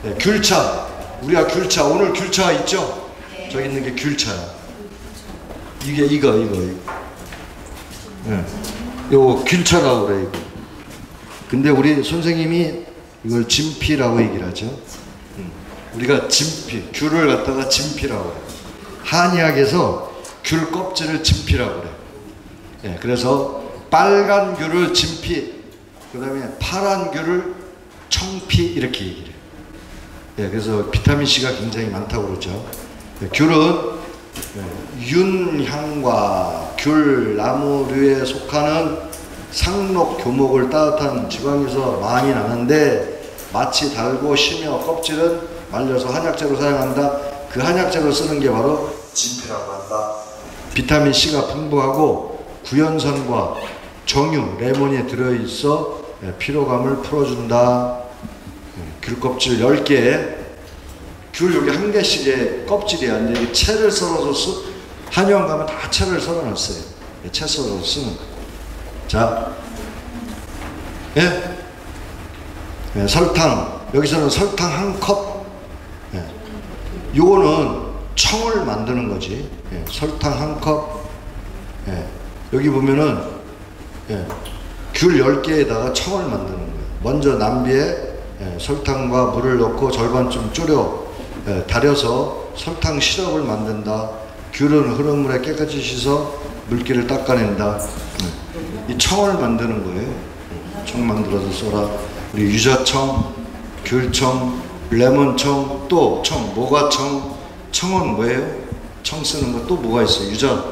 네, 귤차. 우리가 귤차, 오늘 귤차 있죠? 저기 있는 게 귤차야. 이게 이거. 네. 요거 귤차라고 그래, 이거. 근데 우리 선생님이 이걸 진피라고 얘기를 하죠. 우리가 진피, 귤을 갖다가 진피라고 그래. 한의학에서 귤 껍질을 진피라고 그래. 예, 그래서 빨간 귤을 진피, 그 다음에 파란 귤을 청피 이렇게 얘기를 해요. 예, 그래서 비타민C가 굉장히 많다고 그러죠. 예, 귤은 윤향과 귤 나무류에 속하는 상록 교목을 따뜻한 지방에서 많이 나는데 마치 달고 시며 껍질은 말려서 한약재로 사용한다. 그 한약재로 쓰는 게 바로 진피라고 한다. 비타민C가 풍부하고 구연산과 정유, 레몬이 들어있어 피로감을 풀어준다. 귤 껍질 10개, 귤 여기 한 개씩의 껍질이야. 근데 채를 썰어서 한의원 가면 다 채를 썰어놨어요. 채 썰어서 쓰는 거. 자, 예? 예, 설탕. 여기서는 설탕 1컵. 예. 요거는 청을 만드는 거지. 예, 설탕 1컵. 예. 여기 보면은 예, 귤 10개에다가 청을 만드는 거예요. 먼저 남비에 예, 설탕과 물을 넣고 절반쯤 졸여 달여서 설탕 시럽을 만든다. 귤은 흐른 물에 깨끗이 씻어 물기를 닦아낸다. 이 청을 만드는 거예요. 청 만들어서 써라. 우리 유자청, 귤청, 레몬청, 또 청, 모과청. 청은 뭐예요? 청 쓰는 거 또 뭐가 있어요? 유자,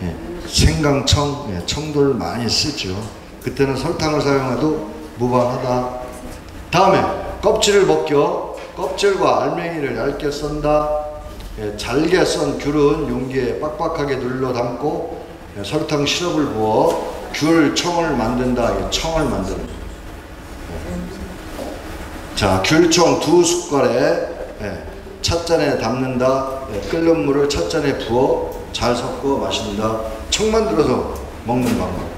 예, 생강청, 예, 청들 많이 쓰죠. 그때는 설탕을 사용해도 무방하다. 다음에 껍질을 벗겨 껍질과 알맹이를 얇게 썬다. 예, 잘게 썬 귤은 용기에 빡빡하게 눌러 담고 예, 설탕 시럽을 부어 귤 청을 만든다. 예, 청을 만드는 거예요. 예. 자, 귤청 2숟갈에 예, 찻잔에 담는다. 예, 끓는 물을 찻잔에 부어 잘 섞어 마신다. 청 만들어서 먹는 방법.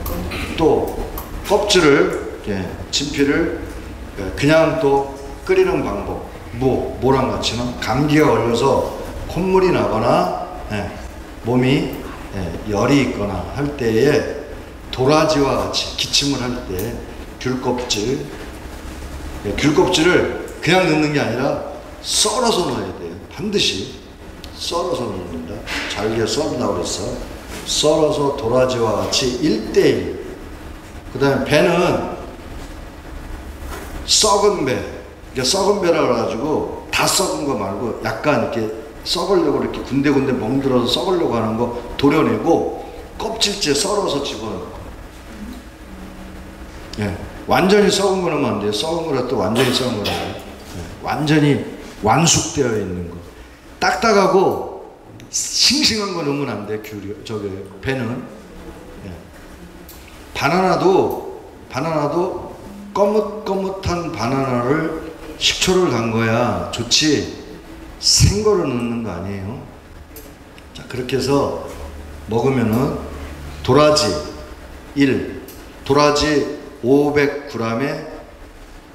또 껍질을 예, 진피를 예, 그냥 또 끓이는 방법. 모랑 같이는 감기가 걸려서 콧물이 나거나 예, 몸이 예, 열이 있거나 할 때에 도라지와 같이 기침을 할 때 귤껍질, 예, 귤껍질을 그냥 넣는 게 아니라 썰어서 넣어야 돼요. 반드시 썰어서 넣는다. 잘게 썬다고 그랬어. 썰어서 도라지와 같이 1:1. 그 다음에 배는 썩은 배, 이게 썩은 배라 그래가지고 다 썩은 거 말고 약간 이렇게 썩으려고 이렇게 군데군데 멍들어서 썩으려고 하는 거 도려내고 껍질째 썰어서 집어넣고. 예, 완전히 썩은 거 넣으면 안 돼요. 썩은 거라 또 완전히 썩은 거라. 예, 완전히 완숙되어 있는 거. 딱딱하고 싱싱한 거 넣으면 안 돼. 저기 배는. 예. 바나나도 거뭇거뭇한 바나나를 식초를 담궈야 좋지 생거를 넣는 거 아니에요. 자, 그렇게 해서 먹으면은 도라지 1, 도라지 500g에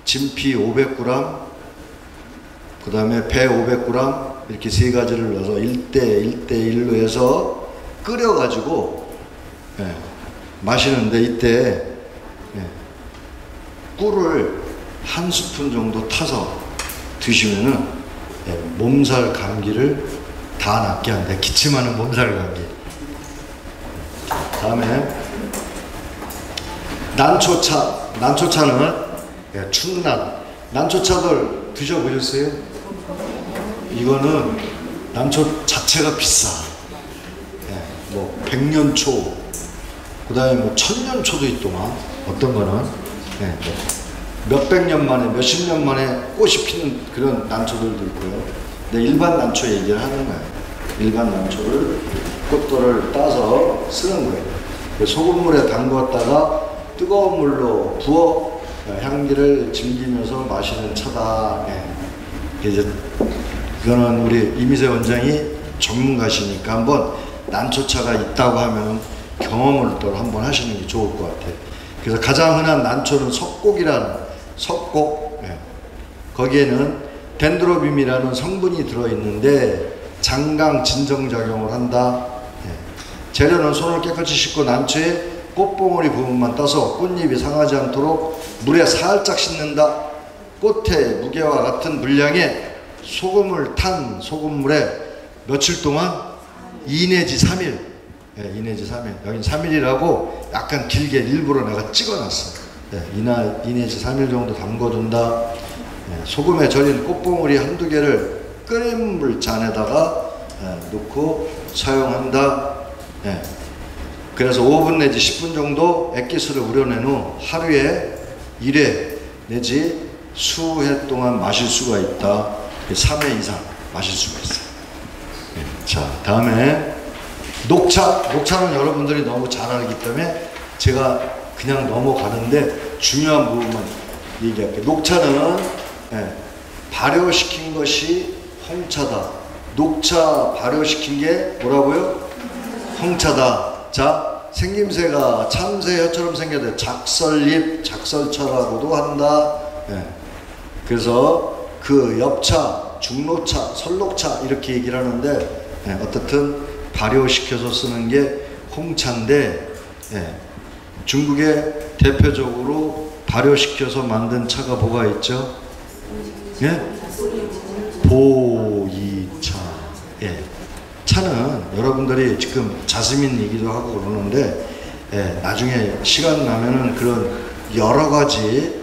진피 500g, 그 다음에 배 500g 이렇게 세 가지를 넣어서 1:1:1로 해서 끓여가지고 예, 마시는데 이때 예, 꿀을 1스푼 정도 타서 드시면은 예, 몸살 감기를 다 낫게 한다. 기침하는 몸살 감기. 다음에 난초차는 예, 충난. 난초차들 드셔보셨어요? 이거는 난초 자체가 비싸. 예, 뭐 백년초, 그 다음에 뭐 천년초도 있더만. 어떤 거는 예, 뭐 몇백 년 만에, 몇십 년 만에 꽃이 피는 그런 난초들도 있고요. 근데 일반 난초 얘기를 하는 거예요. 일반 난초를 꽃돌을 따서 쓰는 거예요. 소금물에 담갔다가 뜨거운 물로 부어 향기를 즐기면서 마시는 차다. 예. 이제 그거는 우리 이미세 원장이 전문가시니까 한번 난초차가 있다고 하면 경험을 또 한번 하시는 게 좋을 것 같아요. 그래서 가장 흔한 난초는 석곡이라는 석곡. 예. 거기에는 덴드로빔이라는 성분이 들어있는데 장강 진정작용을 한다. 재료는 손을 깨끗이 씻고 난초에 꽃봉오리 부분만 따서 꽃잎이 상하지 않도록 물에 살짝 씻는다. 꽃의 무게와 같은 분량의 소금을 탄 소금물에 며칠 동안 2 내지 3일 2 내지 3일 여긴 3일이라고 약간 길게 일부러 내가 찍어놨어. 2 내지 3일 정도 담궈둔다. 소금에 절인 꽃봉오리 한두 개를 끓인 물잔에다가 넣고 사용한다. 그래서 5분 내지 10분 정도 액기스를 우려낸 후 하루에 1회 내지 수회 동안 마실 수가 있다. 3회 이상 마실 수가 있어요. 자, 다음에 녹차는 여러분들이 너무 잘 알기 때문에 제가 그냥 넘어가는데 중요한 부분만 얘기할게요. 녹차는 발효시킨 것이 홍차다. 녹차 발효시킨 게 뭐라고요? 홍차다. 자, 생김새가 참새 혀처럼 생겨서 작설잎, 작설차라고도 한다. 그래서 그 엽차, 중록차, 설록차 이렇게 얘기를 하는데 어떻든 발효시켜서 쓰는 게 홍차인데 중국에 대표적으로 발효시켜서 만든 차가 뭐가 있죠? 보이차. 차는 여러분들이 지금 자스민 얘기도 하고 그러는데 나중에 시간 나면은 그런 여러 가지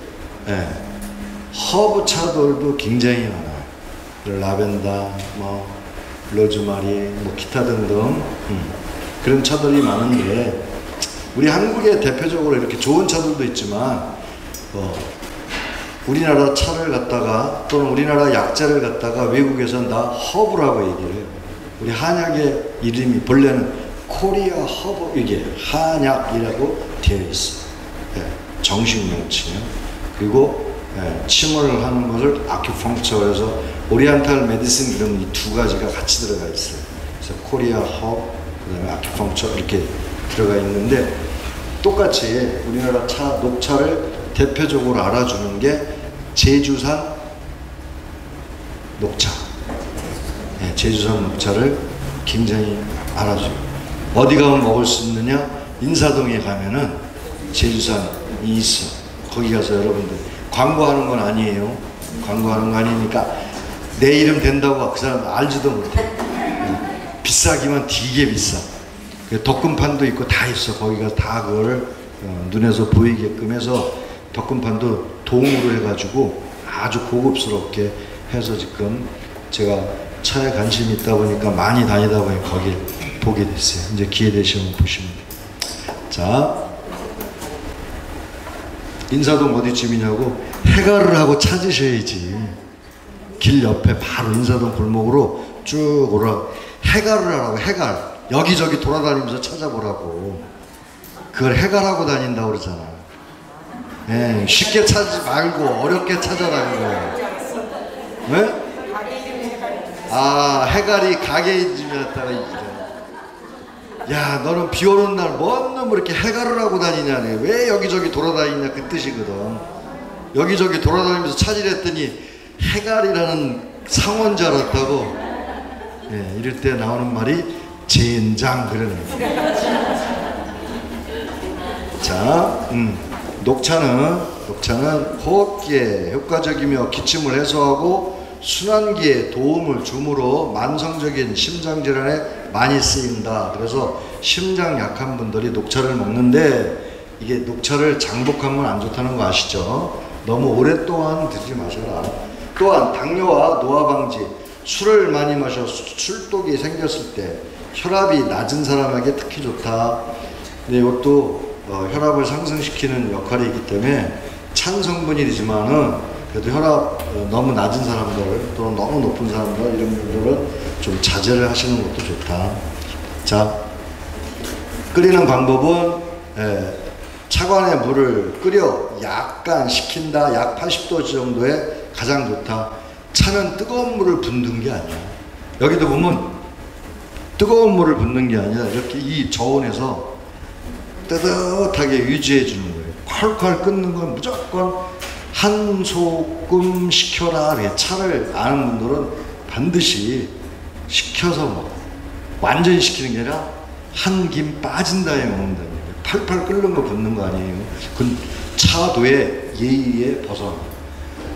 허브 차들도 굉장히 많아요. 라벤더, 뭐 로즈마리, 뭐 기타 등등 그런 차들이 많은데 우리 한국에 대표적으로 이렇게 좋은 차들도 있지만 우리나라 차를 갖다가 또는 우리나라 약재를 갖다가 외국에서는 다 허브라고 얘기를 해요. 우리 한약의 이름이 본래는 코리아 허브, 이게 한약이라고 되어 있어요. 정식 명칭이요. 그리고 침을 하는 것을 아큐펑처에서 오리엔탈 메디슨 이런 이 두 가지가 같이 들어가 있어요. 그래서 코리아 허브, 그 다음에 아큐펑처 이렇게 들어가 있는데 똑같이 우리나라 차, 녹차를 대표적으로 알아주는 게 제주산 녹차. 제주산 녹차를 굉장히 알아줘요. 어디 가면 먹을 수 있느냐? 인사동에 가면은 제주산이 있어. 거기 가서 여러분들 광고하는 건 아니에요. 광고하는 거 아니니까 내 이름 된다고 그 사람 알지도 못해. 비싸기만 되게 비싸. 덕금판도 있고 다 있어. 거기 가서 다 그걸 눈에서 보이게끔 해서 덕금판도 동으로 해가지고 아주 고급스럽게 해서 지금 제가 차에 관심이 있다 보니까 많이 다니다 보니 거길 보게 됐어요. 이제 기회 되시면 보시면 돼요. 자, 인사동 어디쯤이냐고 해갈을 하고 찾으셔야지. 길 옆에 바로 인사동 골목으로 쭉 오라. 해갈을 하라고. 해갈. 여기저기 돌아다니면서 찾아보라고. 그걸 해갈하고 다닌다고 그러잖아. 쉽게 찾지 말고 어렵게 찾아다니는 거예요. 네? 해갈이 가게 이름이었다가 야, 너는 비 오는 날 뭔 놈 이렇게 해갈을 하고 다니냐네. 왜 여기저기 돌아다니냐 그 뜻이거든. 여기저기 돌아다니면서 찾으랬더니 해갈이라는 상어인 줄 알았다고. 이럴 때 나오는 말이 젠장 그러는 거예요. 자, 녹차는 호흡기에 효과적이며 기침을 해소하고 순환기에 도움을 주므로 만성적인 심장질환에 많이 쓰인다. 그래서 심장 약한 분들이 녹차를 먹는데 이게 녹차를 장복하면 안 좋다는 거 아시죠? 너무 오랫동안 드시지 마셔라. 또한 당뇨와 노화 방지, 술을 많이 마셔 술독이 생겼을 때 혈압이 낮은 사람에게 특히 좋다. 근데 이것도 혈압을 상승시키는 역할이 있기 때문에 찬 성분이지만은 그래도 혈압 너무 낮은 사람들 또는 너무 높은 사람들 이런 분들은 좀 자제를 하시는 것도 좋다. 자, 끓이는 방법은 차관에 물을 끓여 약간 식힌다. 약 80도 정도에 가장 좋다. 차는 뜨거운 물을 붓는 게 아니야. 여기도 보면 뜨거운 물을 붓는 게 아니라 이렇게 이 저온에서 뜨뜻하게 유지해 주는 거예요. 콸콸 끓는 건 무조건 한 소끔 식혀라. 차를 아는 분들은 반드시 식혀서 먹어. 완전히 식히는 게 아니라 한 김 빠진 다음에 먹는다는 거예요. 팔팔 끓는 거 붓는 거 아니에요. 그건 차도의 예의에 벗어나.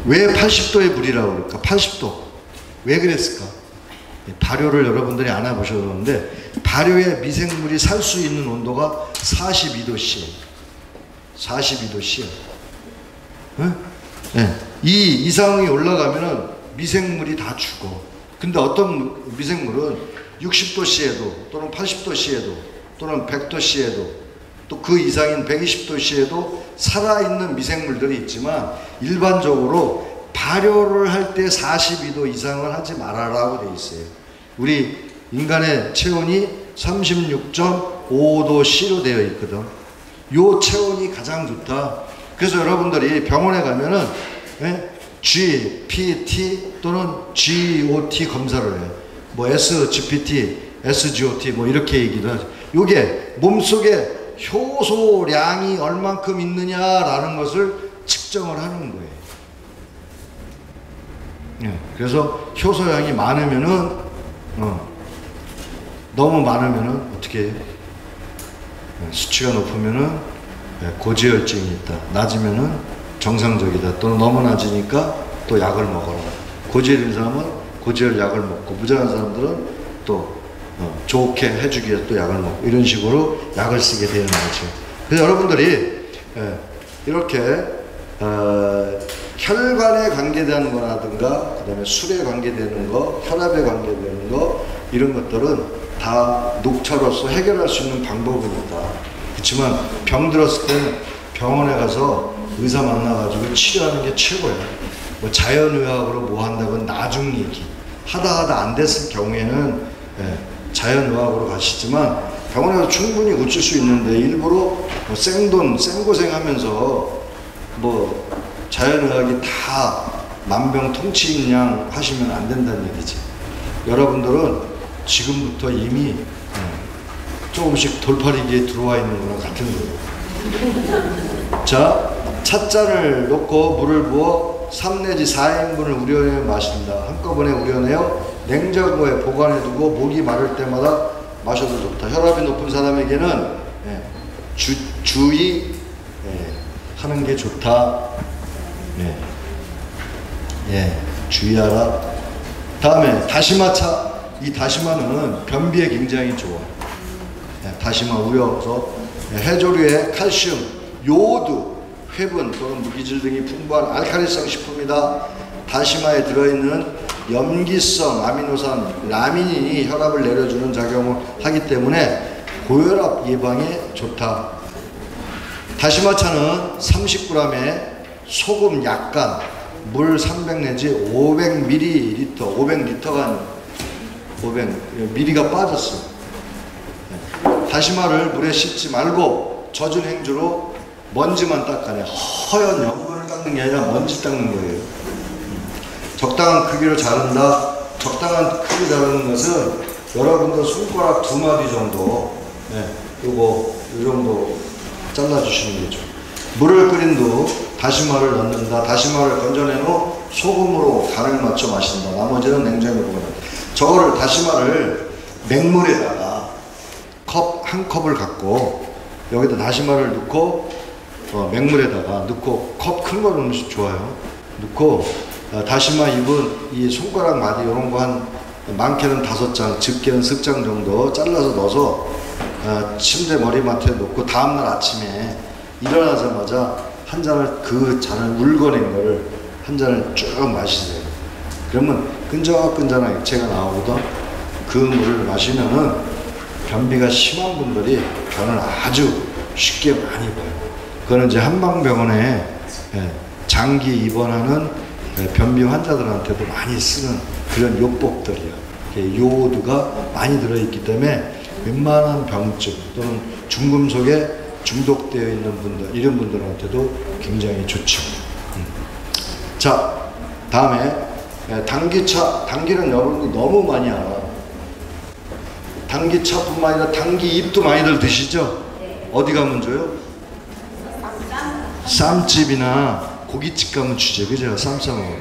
왜 80도의 물이라고 그럴까? 80도. 왜 그랬을까? 발효를 여러분들이 안 해보셔도 그러는데 발효의 미생물이 살 수 있는 온도가 42도씨예요. 42도씨예요. 네? 네. 이 이상이 올라가면은 미생물이 다 죽어. 근데 어떤 미생물은 60도씨에도 또는 80도씨에도 또는 100도씨에도 또 그 이상인 120도씨에도 살아있는 미생물들이 있지만 일반적으로 발효를 할 때 42도 이상을 하지 말아라고 돼 있어요. 우리 인간의 체온이 36.5도씨로 되어 있거든. 요 체온이 가장 좋다. 그래서 여러분들이 병원에 가면은 GPT 또는 GOT 검사를 해요. 뭐 SGPT, SGOT 뭐 이렇게 얘기를 하죠. 요게 몸속에 효소량이 얼만큼 있느냐라는 것을 측정을 하는 거예요. 그래서 효소량이 많으면은 너무 많으면은 어떻게 해요? 수치가 높으면은 고지혈증이 있다. 낮으면은 정상적이다. 또는 너무 낮으니까 또 약을 먹어라. 고지혈인 사람은 고지혈 약을 먹고 무장한 사람들은 또 좋게 해주기 위해서 또 약을 먹고 이런 식으로 약을 쓰게 되는 거죠. 그래서 여러분들이 이렇게 혈관에 관계되는 거라든가 그 다음에 술에 관계되는 거, 혈압에 관계되는 거 이런 것들은 다 녹차로서 해결할 수 있는 방법은 있다. 그렇지만 병 들었을 때는 병원에 가서 의사 만나가지고 치료하는 게 최고야. 뭐 자연의학으로 뭐 한다건 나중 얘기. 하다 안 됐을 경우에는 자연의학으로 가시지만 병원에서 충분히 고칠 수 있는데 일부러 뭐 생돈, 생고생 하면서 뭐 자연의학이 다 만병통치인 하시면 안 된다는 얘기지. 여러분들은 지금부터 이미 조금씩 돌팔이기에 들어와 있는 거랑 같은 거예요. 자, 찻잔을 놓고 물을 부어 3 내지 4인분을 우려내어 마신다. 한꺼번에 우려내어 냉장고에 보관해두고 목이 마를 때마다 마셔도 좋다. 혈압이 높은 사람에게는 주의 하는 게 좋다. 주의하라. 다음에 다시마차. 이 다시마는 변비에 굉장히 좋아. 다시마 우려서 해조류의 칼슘, 요오드, 회분 또는 무기질 등이 풍부한 알칼리성 식품이다. 다시마에 들어있는 염기성 아미노산 라미닌이 혈압을 내려주는 작용을 하기 때문에 고혈압 예방에 좋다. 다시마차는 30g에 소금 약간, 물 300 내지 500ml, 500리터가 500ml가 빠졌어. 다시마를 물에 씻지 말고 젖은 행주로 먼지만 닦아내. 허연 염분을 닦는 게 아니라 먼지 닦는 거예요. 적당한 크기로 자른다. 적당한 크기 자르는 것은 여러분들 손가락 2마디 정도, 요거 이 정도 잘라주시는 거죠. 물을 끓인 후 다시마를 넣는다. 다시마를 건져낸 후 소금으로 간을 맞춰 마신다. 나머지는 냉장고에 보관한다. 저거를 다시마를 맹물에다가 한 컵을 갖고 여기다 다시마를 넣고 맹물에다가 넣고 컵 큰 거 넣으면 좋아요. 넣고 다시마 잎은 이 손가락 마디 이런 거 한 많게는 5장, 적게는 10장 정도 잘라서 넣어서 침대 머리맡에 놓고 다음날 아침에 일어나자마자 한 잔을 그 잔을 울거낸 거를 한 잔을 쭉 마시세요. 그러면 끈적끈적한 액체가 나오거든. 그 물을 마시면은 변비가 심한 분들이 변을 아주 쉽게 많이 봐요. 그거는 이제 한방병원에 장기 입원하는 변비 환자들한테도 많이 쓰는 그런 요법들이야. 요오드가 많이 들어있기 때문에 웬만한 병증 또는 중금속에 중독되어 있는 분들, 이런 분들한테도 굉장히 좋죠. 자, 다음에 당기차. 당기는 여러분들 너무 많이 알아. 당기차뿐만 아니라 당기잎도 많이들 드시죠? 어디 가면 줘요? 쌈집이나 고깃집 가면 주제, 그죠? 쌈 싸먹어.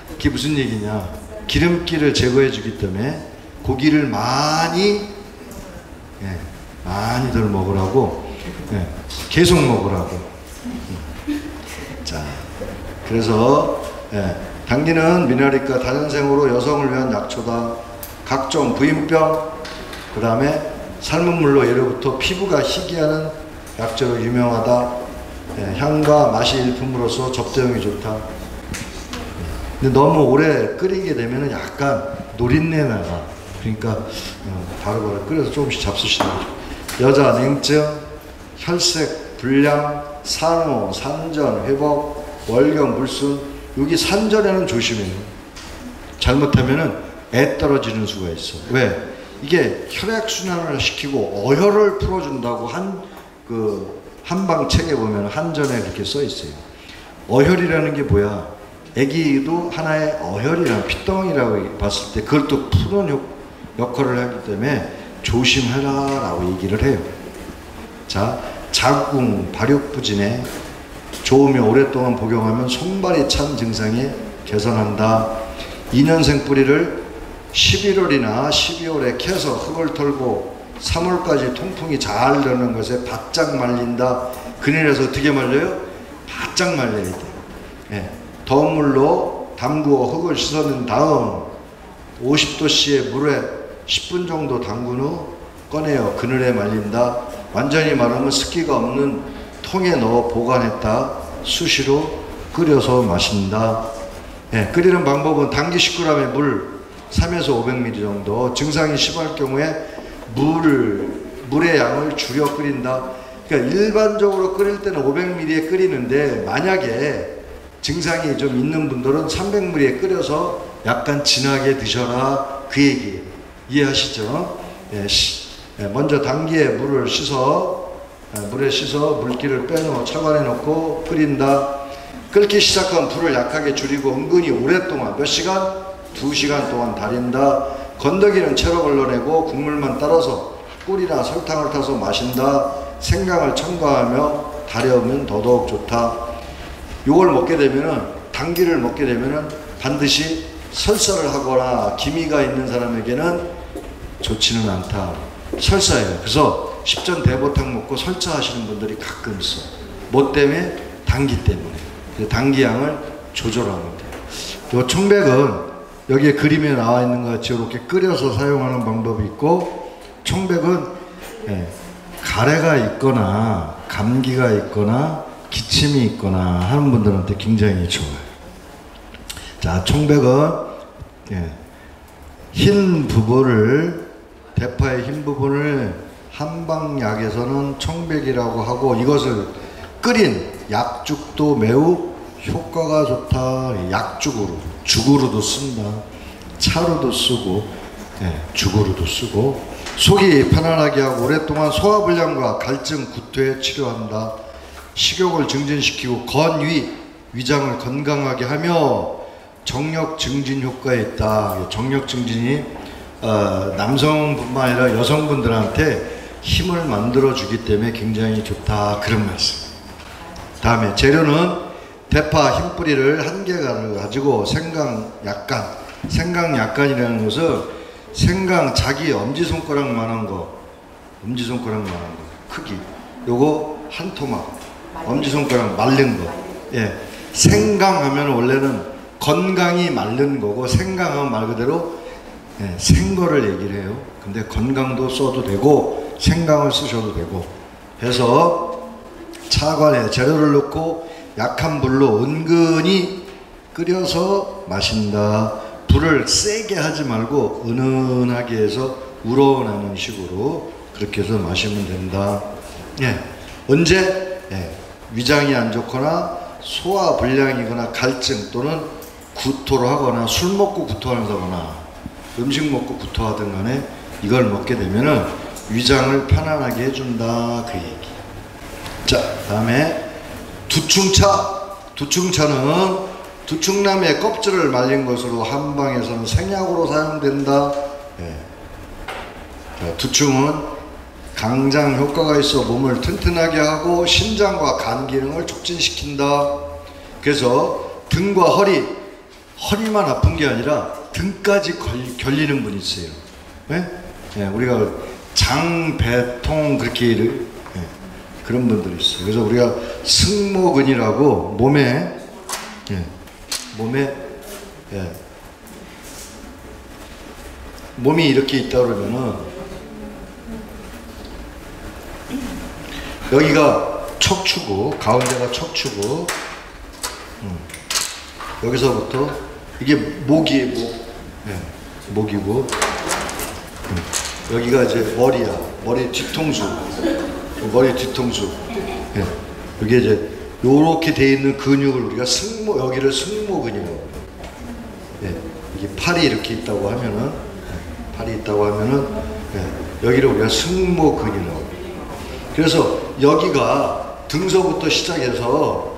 그게 무슨 얘기냐? 기름기를 제거해 주기 때문에 고기를 많이 많이들 먹으라고, 계속 먹으라고. 자, 그래서 당귀는 미나리과 다연생으로 여성을 위한 약초다. 각종 부인병, 그 다음에 삶은 물로 예로부터 피부가 희귀하는 약초로 유명하다. 향과 맛이 일품으로써 접대용이 좋다. 근데 너무 오래 끓이게 되면 약간 노린내 나가. 그러니까 바로바로 끓여서 조금씩 잡수시는 거죠. 여자 냉증, 혈색 불량, 산후, 산전, 회복, 월경, 물순. 여기 산전에는 조심해요. 잘못하면은 애 떨어지는 수가 있어. 왜? 이게 혈액순환을 시키고 어혈을 풀어준다고 한방 책에 보면 한전에 그렇게 써 있어요. 어혈이라는 게 뭐야? 애기도 하나의 어혈이라는 핏덩이라고 봤을 때 그걸 또 푸는 역할을 하기 때문에 조심해라 라고 얘기를 해요. 자, 자궁, 발육부진에 좋으며 오랫동안 복용하면 손발이 찬 증상이 개선한다. 2년생 뿌리를 11월이나 12월에 캐서 흙을 털고 3월까지 통풍이 잘 되는 것에 바짝 말린다. 그늘에서 어떻게 말려요? 바짝 말려야 돼요. 더운 물로 담그어 흙을 씻어낸 다음 50도씨의 물에 10분 정도 담근 후 꺼내어 그늘에 말린다. 완전히 마르면 습기가 없는 통에 넣어 보관했다. 수시로 끓여서 마신다. 끓이는 방법은 당귀 10g에 물 3에서 500ml 정도. 증상이 심할 경우에 물의 양을 줄여 끓인다. 그러니까 일반적으로 끓일 때는 500ml에 끓이는데 만약에 증상이 좀 있는 분들은 300ml에 끓여서 약간 진하게 드셔라, 그 얘기예요. 이해하시죠? 먼저 당귀에 물에 씻어 물기를 빼놓고 차관에 넣고 끓인다. 끓기 시작한 불을 약하게 줄이고 은근히 오랫동안 몇 시간? 2시간 동안 달인다. 건더기는 채로 걸러내고 국물만 따라서 꿀이나 설탕을 타서 마신다. 생강을 첨가하며 달여오면 더더욱 좋다. 요걸 먹게 되면은, 당귀를 먹게 되면은 반드시 설사를 하거나 기미가 있는 사람에게는 좋지는 않다. 설사예요. 그래서 십전대보탕 먹고 설사하시는 분들이 가끔 있어. 뭐 때문에? 당귀 때문에. 당귀양을 조절하면 돼요. 요 청백은 여기에 그림에 나와 있는 것 같이 이렇게 끓여서 사용하는 방법이 있고, 청백은 가래가 있거나 감기가 있거나 기침이 있거나 하는 분들한테 굉장히 좋아요. 자, 청백은 흰 부분을, 대파의 흰 부분을 한방약에서는 청백이라고 하고, 이것을 끓인 약죽도 매우 효과가 좋다. 약죽으로, 죽으로도 쓴다. 차로도 쓰고, 죽으로도 쓰고, 속이 편안하게 하고 오랫동안 소화불량과 갈증, 구토에 치료한다. 식욕을 증진시키고 건위, 위장을 건강하게 하며 정력 증진 효과에 있다. 정력 증진이 남성뿐만 아니라 여성분들한테 힘을 만들어 주기 때문에 굉장히 좋다, 그런 말씀. 다음에 재료는 대파 흰 뿌리를 1개를 가지고 생강 약간이라는 것은 생강 자기 엄지손가락만한 거, 크기, 요거 한 토막, 엄지손가락 마른 거. 생강 하면 원래는 건강이 마른 거고, 생강은 말 그대로 생거를 얘기를 해요. 근데 건강도 써도 되고 생강을 쓰셔도 되고 해서 차관에 재료를 넣고 약한 불로 은근히 끓여서 마신다. 불을 세게 하지 말고 은은하게 해서 우러나는 식으로 그렇게 해서 마시면 된다. 언제? 위장이 안 좋거나 소화불량이거나 갈증 또는 구토를 하거나 술 먹고 구토한다거나 음식 먹고 구토하든 간에 이걸 먹게 되면은 위장을 편안하게 해준다, 그 얘기. 자, 다음에 두충차는 두충나무의 껍질을 말린 것으로 한방에서는 생약으로 사용된다. 자, 두충은 강장 효과가 있어 몸을 튼튼하게 하고 심장과 간 기능을 촉진시킨다. 그래서 등과 허리만 아픈 게 아니라 등까지 결리는 분이 있어요. 네? 네, 우리가 장배통 그렇게 네, 그런 분들이 있어요. 그래서 우리가 승모근이라고 몸에 몸이 이렇게 있다 그러면은 여기가 척추고 가운데가 척추고 여기서부터 이게 목이고 여기가 이제 머리야. 머리 뒤통수. 예. 여기 이제 요렇게 돼 있는 근육을 우리가 여기를 승모근이라고. 예. 이게 팔이 이렇게 있다고 하면은 예. 여기를 우리가 승모근이라고. 그래서 여기가 등서부터 시작해서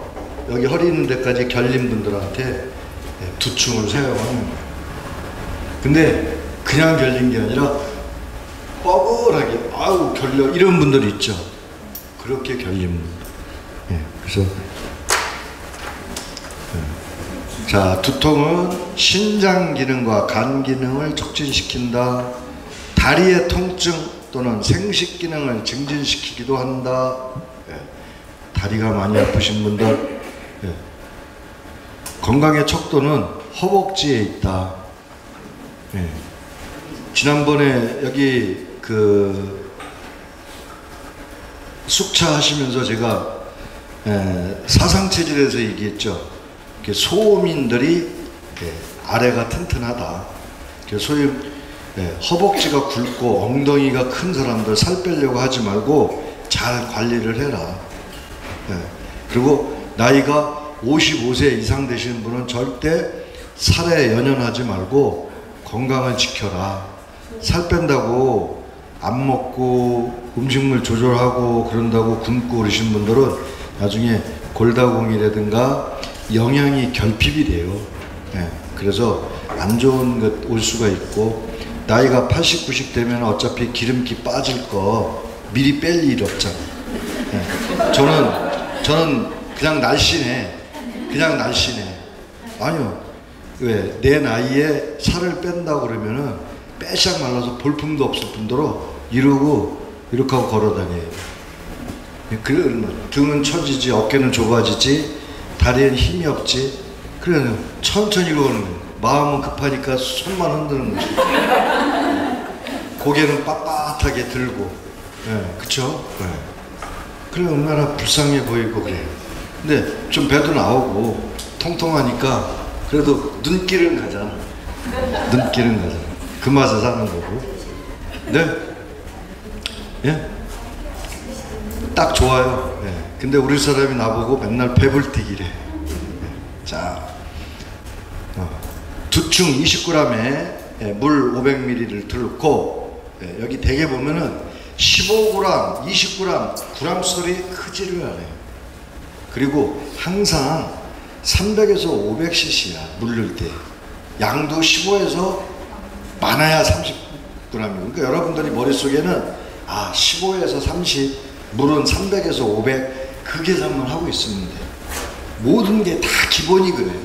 여기 허리 있는 데까지 결린 분들한테 두충을 사용하는 거예요. 근데 그냥 결린 게 아니라 뻐근하게 아우 결려 이런 분들이 있죠. 그렇게 결린 분들. 예, 그래서 자, 두통은 신장 기능과 간 기능을 촉진시킨다. 다리의 통증 또는 생식 기능을 증진시키기도 한다. 예, 다리가 많이 아프신 분들, 예, 건강의 척도는 허벅지에 있다. 예, 지난번에 여기 숙차 하시면서 제가 사상체질에서 얘기했죠. 소민들이 아래가 튼튼하다. 소위 허벅지가 굵고 엉덩이가 큰 사람들 살 빼려고 하지 말고 잘 관리를 해라. 그리고 나이가 55세 이상 되시는 분은 절대 살에 연연하지 말고 건강을 지켜라. 살 뺀다고 안 먹고 음식물 조절하고 그런다고 굶고 그러신 분들은 나중에 골다공이라든가 영양이 결핍이 돼요. 그래서 안 좋은 것 올 수가 있고, 나이가 80, 90 되면 어차피 기름기 빠질 거 미리 뺄 일 없잖아. 저는 그냥 날씬해. 아니요. 왜? 내 나이에 살을 뺀다고 그러면은 빼샥 말라서 볼품도 없을 뿐더러 이렇게 하고 걸어 다녀요. 등은 처지지, 어깨는 좁아지지, 다리엔 힘이 없지. 그래, 천천히 걸는 거예요. 마음은 급하니까 손만 흔드는 거지. 고개는 빳빳하게 들고. 그쵸? 그래, 얼마나 불쌍해 보이고 그래요. 근데 좀 배도 나오고 통통하니까 그래도 눈길은 가잖아. 그 맛에 사는 거고. 네? 예? 딱 좋아요. 근데 우리 사람이 나보고 맨날 배불뛰기래. 자, 두충 20g에 물 500ml를 들고, 여기 대개 보면은 15g, 20g, g 수들이 크지를 않아요. 그리고 항상 300에서 500cc야, 물 넣을 때. 양도 15에서 많아야 30g이고. 그러니까 여러분들이 머릿속에는 15에서 30, 물은 300에서 500, 그 계산만 하고 있으면 돼요. 모든 게 다 기본이 그래요.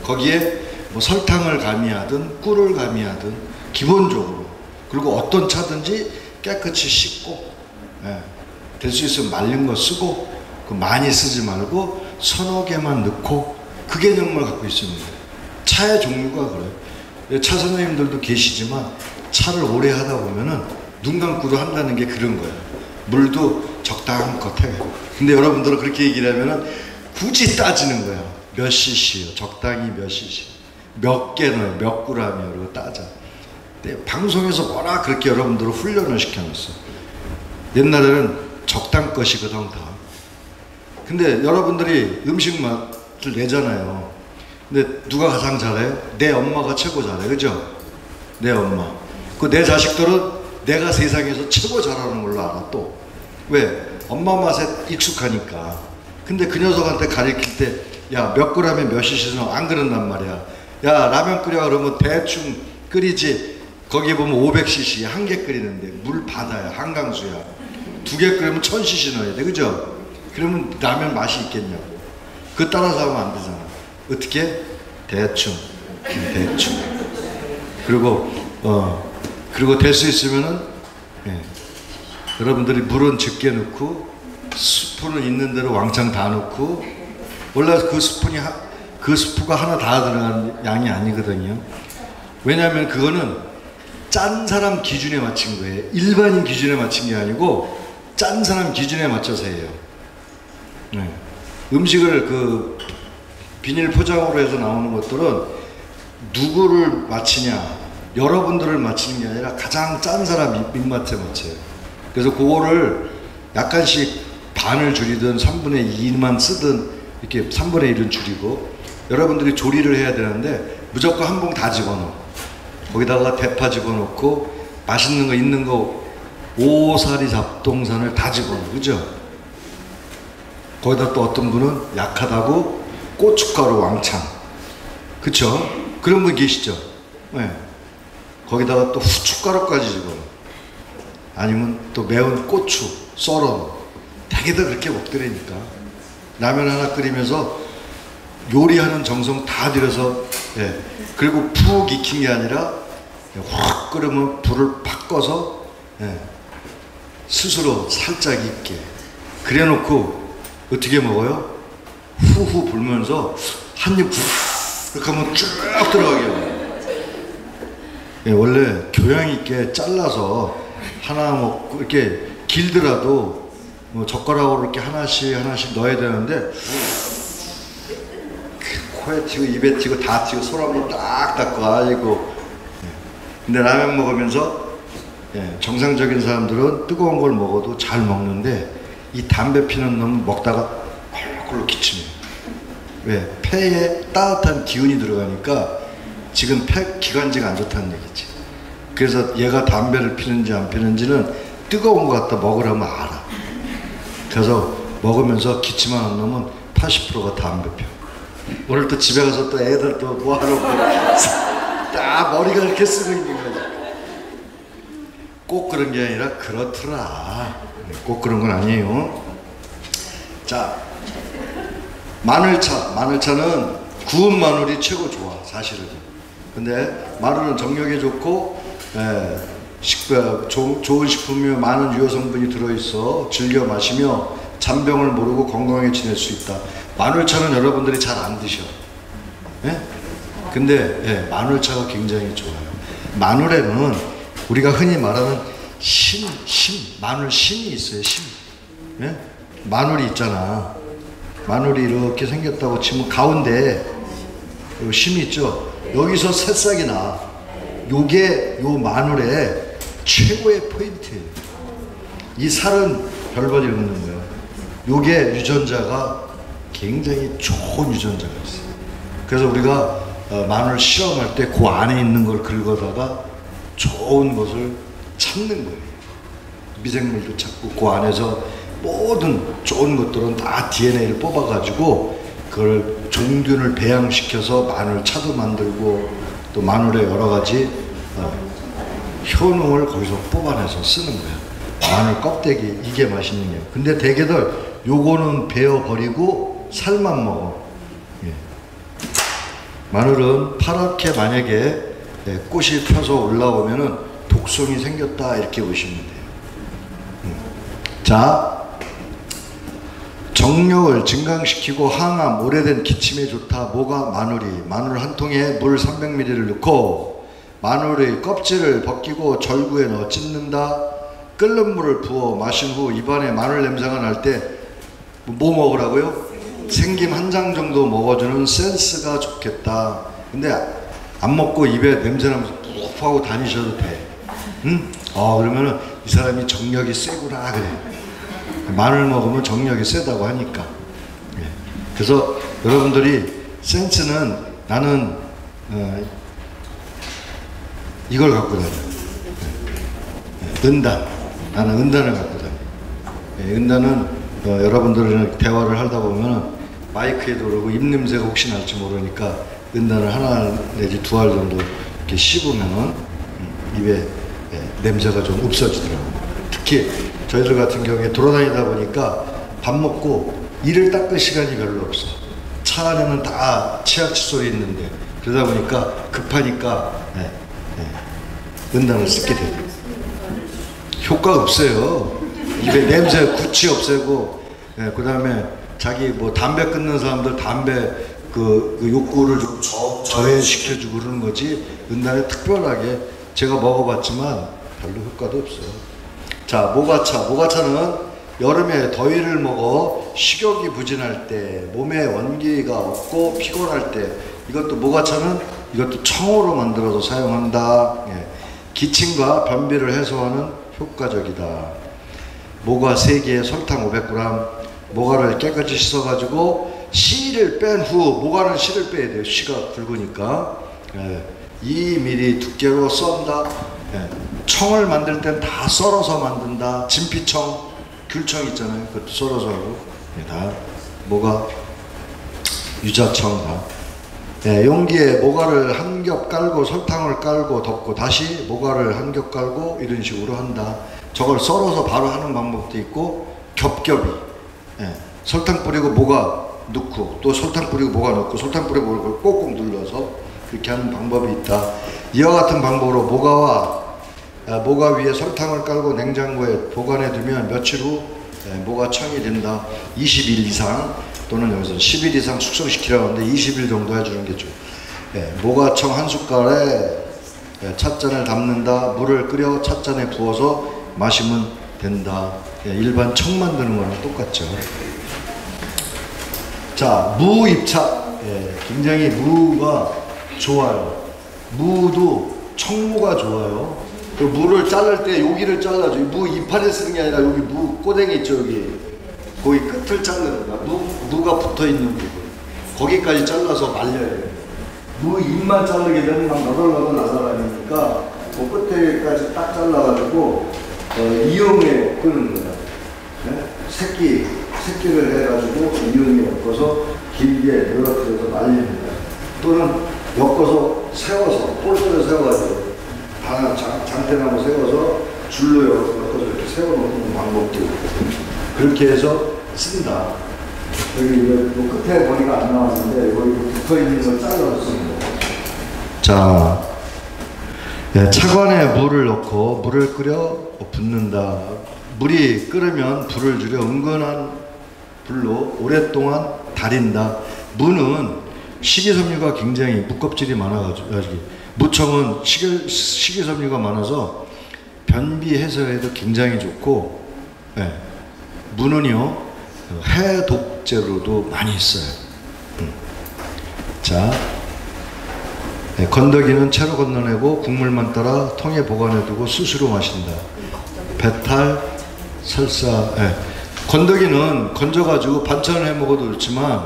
거기에 뭐 설탕을 가미하든 꿀을 가미하든 기본적으로. 그리고 어떤 차든지 깨끗이 씻고, 될 수 있으면 말린 거 쓰고, 많이 쓰지 말고 서너 개만 넣고, 그 개념을 갖고 있으면 돼요. 차의 종류가 그래요. 차 선생님들도 계시지만 차를 오래 하다 보면은 눈 감고도 한다는 게 그런 거예요. 물도 적당껏 해요. 근데 여러분들은 그렇게 얘기를 하면은 굳이 따지는 거야. 몇 cc요? 적당히 몇 cc? 몇 개 넣어요? 몇 g이요? 그리고 따져. 근데 방송에서 워낙 그렇게 여러분들을 훈련을 시켜놨어. 옛날에는 적당것이거든 다. 근데 여러분들이 음식 맛을 내잖아요. 근데 누가 가장 잘해요? 내 엄마가 최고 잘해. 그죠? 내 엄마. 내 자식들은 내가 세상에서 최고 잘하는 걸로 알아. 또 왜? 엄마 맛에 익숙하니까. 근데 그 녀석한테 가르칠 때, 야, 몇 g에 몇 cc는 안 그런단 말이야. 야, 라면 끓여 그러면 대충 끓이지. 거기에 보면 500cc 한 개 끓이는데 물 바다야, 한강수야. 2개 끓이면 1000cc 넣어야 돼. 그죠? 그러면 라면 맛이 있겠냐고. 그 따라서 하면 안 되잖아. 어떻게? 대충. 대충. 그리고 될 수 있으면은, 여러분들이 물은 적게 넣고, 스푼은 있는 대로 왕창 다 넣고, 원래 그 스프가 하나 다 들어간 양이 아니거든요. 왜냐하면 그거는 짠 사람 기준에 맞춘 거예요. 일반인 기준에 맞춘 게 아니고 짠 사람 기준에 맞춰서 해요. 음식을 그 비닐 포장으로 해서 나오는 것들은 누구를 맞추냐, 여러분들을 맞추는 게 아니라 가장 짠 사람 입맛에 맞춰요. 그래서 그거를 약간씩 반을 줄이든 3분의 2만 쓰든 이렇게 3분의 1은 줄이고, 여러분들이 조리를 해야 되는데 무조건 한 봉 다 집어넣어. 거기다가 대파 집어넣고 맛있는 거 있는 거 오사리 잡동산을 다 집어넣어. 그죠? 거기다 또 어떤 분은 약하다고 고춧가루 왕창. 그쵸? 그런 분 계시죠? 네. 거기다가 또 후춧가루까지 집어넣어. 아니면 또 매운 고추 썰어. 되게도 그렇게 먹더라니까. 라면 하나 끓이면서 요리하는 정성 다 들여서, 그리고 푹 익힌 게 아니라 확 끓으면 불을 팍 꺼서, 스스로 살짝 익게 그래 놓고 어떻게 먹어요? 후후 불면서 한 입 이렇게 하면 쭉 들어가게 해요. 원래 교양 있게 잘라서 하나 먹고 이렇게 길더라도 뭐 젓가락으로 이렇게 하나씩 넣어야 되는데, 코에 튀고 입에 튀고 다 튀고 손 한번 딱 닦고. 아이고. 근데 라면 먹으면서 정상적인 사람들은 뜨거운 걸 먹어도 잘 먹는데, 이 담배 피는 놈 먹다가 꼴록꼴록 기침해요. 왜? 폐에 따뜻한 기운이 들어가니까 지금 폐 기관지가 안 좋다는 얘기지. 그래서 얘가 담배를 피는지 안 피는지는 뜨거운 거 갖다 먹으라면 알아. 그래서 먹으면서 기침하는 놈은 80%가 담배 펴. 오늘 또 집에 가서 또 애들 또 모아놓고 딱 머리가 이렇게 쓰고 있는 거지. 꼭 그런 게 아니라 그렇더라. 꼭 그런 건 아니에요. 자, 마늘차는 구운 마늘이 최고 좋아, 사실은. 근데 마늘은 정력에 좋고, 좋은 식품이며 많은 유효 성분이 들어있어 즐겨 마시며 잔병을 모르고 건강하게 지낼 수 있다. 마늘차는 여러분들이 잘 안 드셔. 근데 마늘차가 굉장히 좋아요. 마늘에는 우리가 흔히 말하는 마늘 심이 있어요. 심. 마늘이 있잖아. 마늘이 이렇게 생겼다고 치면 가운데 심이 있죠. 여기서 새싹이 나. 요게 요 마늘의 최고의 포인트예요. 이 살은 별벌이 없는 거예요. 요게 유전자가 굉장히 좋은 유전자가 있어요. 그래서 우리가 마늘 실험할 때 그 안에 있는 걸 긁어다가 좋은 것을 찾는 거예요. 미생물도 찾고 그 안에서 모든 좋은 것들은 다 DNA를 뽑아가지고 그걸 종균을 배양시켜서 마늘 차도 만들고 또 마늘의 여러 가지 효능을 거기서 뽑아내서 쓰는 거예요. 마늘 껍데기, 이게 맛있는 거예요. 근데 대개들 요거는 베어버리고 살만 먹어. 마늘은 파랗게 만약에 꽃이 펴서 올라오면은 독성이 생겼다, 이렇게 보시면 돼요. 자, 정력을 증강시키고 항암, 오래된 기침에 좋다. 뭐가? 마늘 한 통에 물 300ml를 넣고 마늘의 껍질을 벗기고 절구에 넣어 찢는다. 끓는 물을 부어 마신 후 입안에 마늘 냄새가 날 때 뭐 먹으라고요? 생김 한 장 정도 먹어주는 센스가 좋겠다. 근데 안 먹고 입에 냄새 나면서 푹 하고 다니셔도 돼. 응? 그러면은 이 사람이 정력이 세구나 그래. 마늘 먹으면 정력이 세다고 하니까. 그래서 여러분들이 센스는, 나는 이걸 갖고 다녀. 은단. 나는 은단을 갖고 다녀. 은단은 여러분들은 대화를 하다 보면 마이크에도 그러고 입냄새가 혹시 날지 모르니까 은단을 하나 내지 두 알 정도 이렇게 씹으면은 입에 냄새가 좀 없어지더라고요. 특히 저희들 같은 경우에 돌아다니다 보니까 밥 먹고 이를 닦을 시간이 별로 없어. 차 안에는 다 치약 칫솔이 있는데 그러다 보니까 급하니까 은단을 쓰게 돼요. 효과가 없어요. 입에 냄새 구취 없애고, 그 다음에 자기 뭐 담배 끊는 사람들 담배 그 욕구를 좀 저해시켜주고 그러는 거지, 은단에 특별하게 제가 먹어봤지만 별로 효과도 없어요. 자, 모가차는 여름에 더위를 먹어 식욕이 부진할 때, 몸에 원기가 없고 피곤할 때, 이것도 모가차는 이것도 청으로 만들어서 사용한다. 기침과 변비를 해소하는 효과적이다. 모가 3개에 설탕 500g, 모가를 깨끗이 씻어가지고 씨를 뺀 후, 모가는 씨를 빼야 돼요. 씨가 굵으니까. 2mm 두께로 썬다. 청을 만들 땐 다 썰어서 만든다. 진피청, 귤청 있잖아요. 그것도 썰어서 하고. 다 모가, 유자청 다. 용기에 모가를 한 겹 깔고 설탕을 깔고 덮고 다시 모가를 한 겹 깔고 이런 식으로 한다. 저걸 썰어서 바로 하는 방법도 있고 겹겹이 설탕 뿌리고 모가 넣고 또 설탕 뿌리고 모가 넣고 설탕 뿌리고 그걸 꼭꼭 눌러서 그렇게 하는 방법이 있다. 이와 같은 방법으로 모가 위에 설탕을 깔고 냉장고에 보관해 두면 며칠 후 모가청이 된다. 20일 이상 또는 여기서 10일 이상 숙성시키라고 하는데 20일 정도 해주는 게 좋아요. 모가청 한 숟갈에 찻잔을 담는다. 물을 끓여 찻잔에 부어서 마시면 된다. 일반 청 만드는 거랑 똑같죠. 자, 무입차. 굉장히 무가 좋아요. 무도 청무가 좋아요. 그 무를 자를 때 여기를 잘라줘. 무 이파리 쓰는 게 아니라 여기 무 꼬댕이 있죠. 여기 거기 끝을 자르는 거야. 무가 붙어 있는 부분 거기까지 잘라서 말려요. 무 잎만 자르게 되면 막 너덜너덜 날아다니니까 그 끝에까지 딱 잘라가지고 이용에 끄는 거야. 새끼를 해가지고 이용에 엮어서 길게 늘어뜨려서 말립니다. 또는 엮어서 세워서 폴대를 세워가지고 장대나무 세워서 줄로 엮어서 이렇게 세워놓는 방법도 있고 그렇게 해서 쓴다. 여기 뭐 끝에 보니까 안 나왔는데 여기 붙어있는 걸 잘라서 쓰는 거. 자, 차관에 물을 넣고 물을 끓여 붓는다. 물이 끓으면 불을 줄여 은근한 불로 오랫동안 달인다. 무는 식이섬유가 굉장히 무껍질이 많아가지고 무청은 식이섬유가 많아서 변비 해소에도 굉장히 좋고 무는요 해독제로도 많이 써요. 자, 건더기는 채로 건너내고 국물만 따라 통에 보관해두고 수시로 마신다. 배탈, 설사. 건더기는 건져가지고 반찬을 해 먹어도 좋지만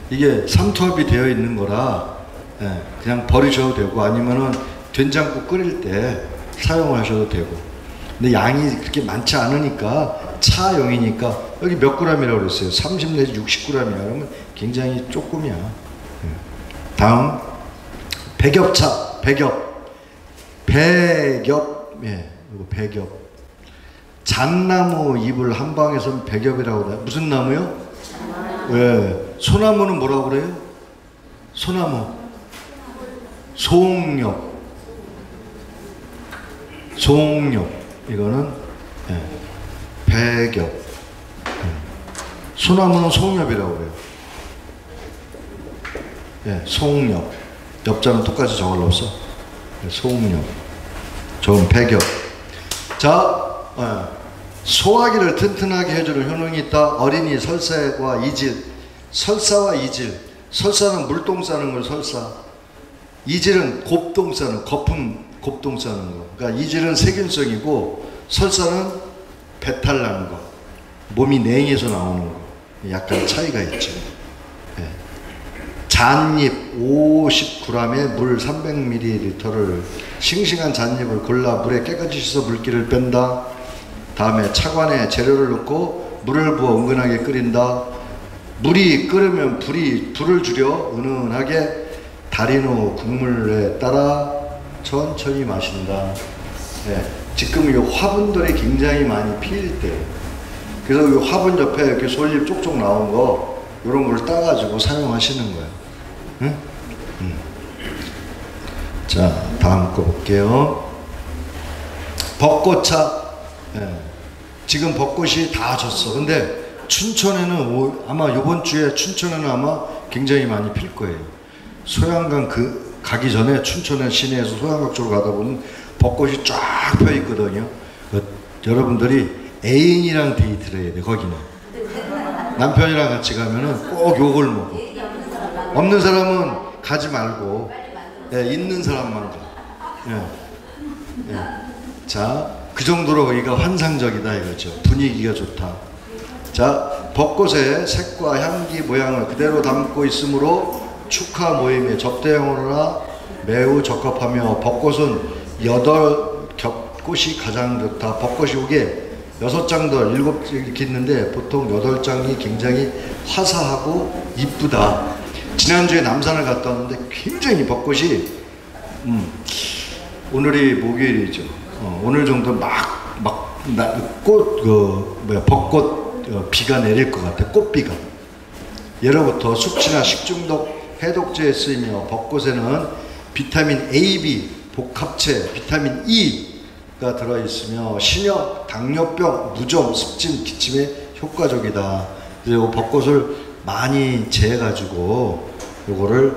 이게 삼투압이 되어 있는 거라 그냥 버리셔도 되고 아니면은 된장국 끓일 때 사용하셔도 되고. 근데 양이 그렇게 많지 않으니까 차용이니까 여기 몇 g이라고 그랬어요? 30 내지 60g이야. 그러면 굉장히 조금이야. 다음 백엽차. 백엽. 이거 백엽. 잣나무 잎을 한 방에 선 백엽이라고 해요. 무슨 나무요? 왜? 소나무는 뭐라고 그래요? 소나무. 송엽. 송엽. 이거는 백엽. 소나무는 송엽이라고 그래요. 송엽. 엽자는 똑같이 저걸 넣었어. 송엽. 저건 백엽. 자, 소화기를 튼튼하게 해주는 효능이 있다. 어린이 설사와 이질. 설사와 이질. 설사는 물똥 싸는 걸 설사. 이질은 곱똥 싸는, 거품 곱똥 싸는 거. 그러니까 이질은 세균성이고 설사는 배탈 나는 거. 몸이 냉해서 나오는 거. 약간 차이가 있죠. 잣잎 50g에 물 300ml를 싱싱한 잣잎을 골라 물에 깨끗이 씻어 물기를 뺀다. 다음에 차관에 재료를 넣고 물을 부어 은근하게 끓인다. 물이 끓으면 불을 줄여 은은하게 달인 후 국물에 따라 천천히 마신다. 지금 이 화분들이 굉장히 많이 피일 때, 그래서 이 화분 옆에 이렇게 솔잎 쪽쪽 나온 거 이런 걸 따가지고 사용하시는 거예요. 응? 자, 다음 거 볼게요. 벚꽃차. 예. 지금 벚꽃이 다 졌어. 근데 춘천에는 아마 이번 주에 춘천에는 아마 굉장히 많이 필 거예요. 소양강 가기 전에 춘천의 시내에서 소양강 쪽으로 가다 보면 벚꽃이 쫙 펴 있거든요. 여러분들이 애인이랑 데이트를 해야 돼. 거기는 남편이랑 같이 가면은 꼭 욕을 먹어. 없는 사람은 가지 말고, 예, 있는 사람만 가. 예. 예. 자, 그 정도로 거기가 환상적이다 이거죠. 분위기가 좋다. 자, 벚꽃의 색과 향기 모양을 그대로 담고 있으므로 축하 모임에 접대용으로나 매우 적합하며, 벚꽃은 8겹꽃이 가장 좋다. 벚꽃이 이게 6장도 7장 이렇게 있는데 보통 8장이 굉장히 화사하고 이쁘다. 지난주에 남산을 갔다 왔는데 굉장히 벚꽃이 오늘이 목요일이죠. 오늘 정도 벚꽃 비가 내릴 것 같아. 꽃비가. 예로부터 숙취나 식중독 해독제에 쓰이며, 벚꽃에는 비타민 A, B, 복합체, 비타민 E가 들어있으며 신혈, 당뇨병, 무좀, 습진, 기침에 효과적이다. 그리고 벚꽃을 많이 재가지고 요거를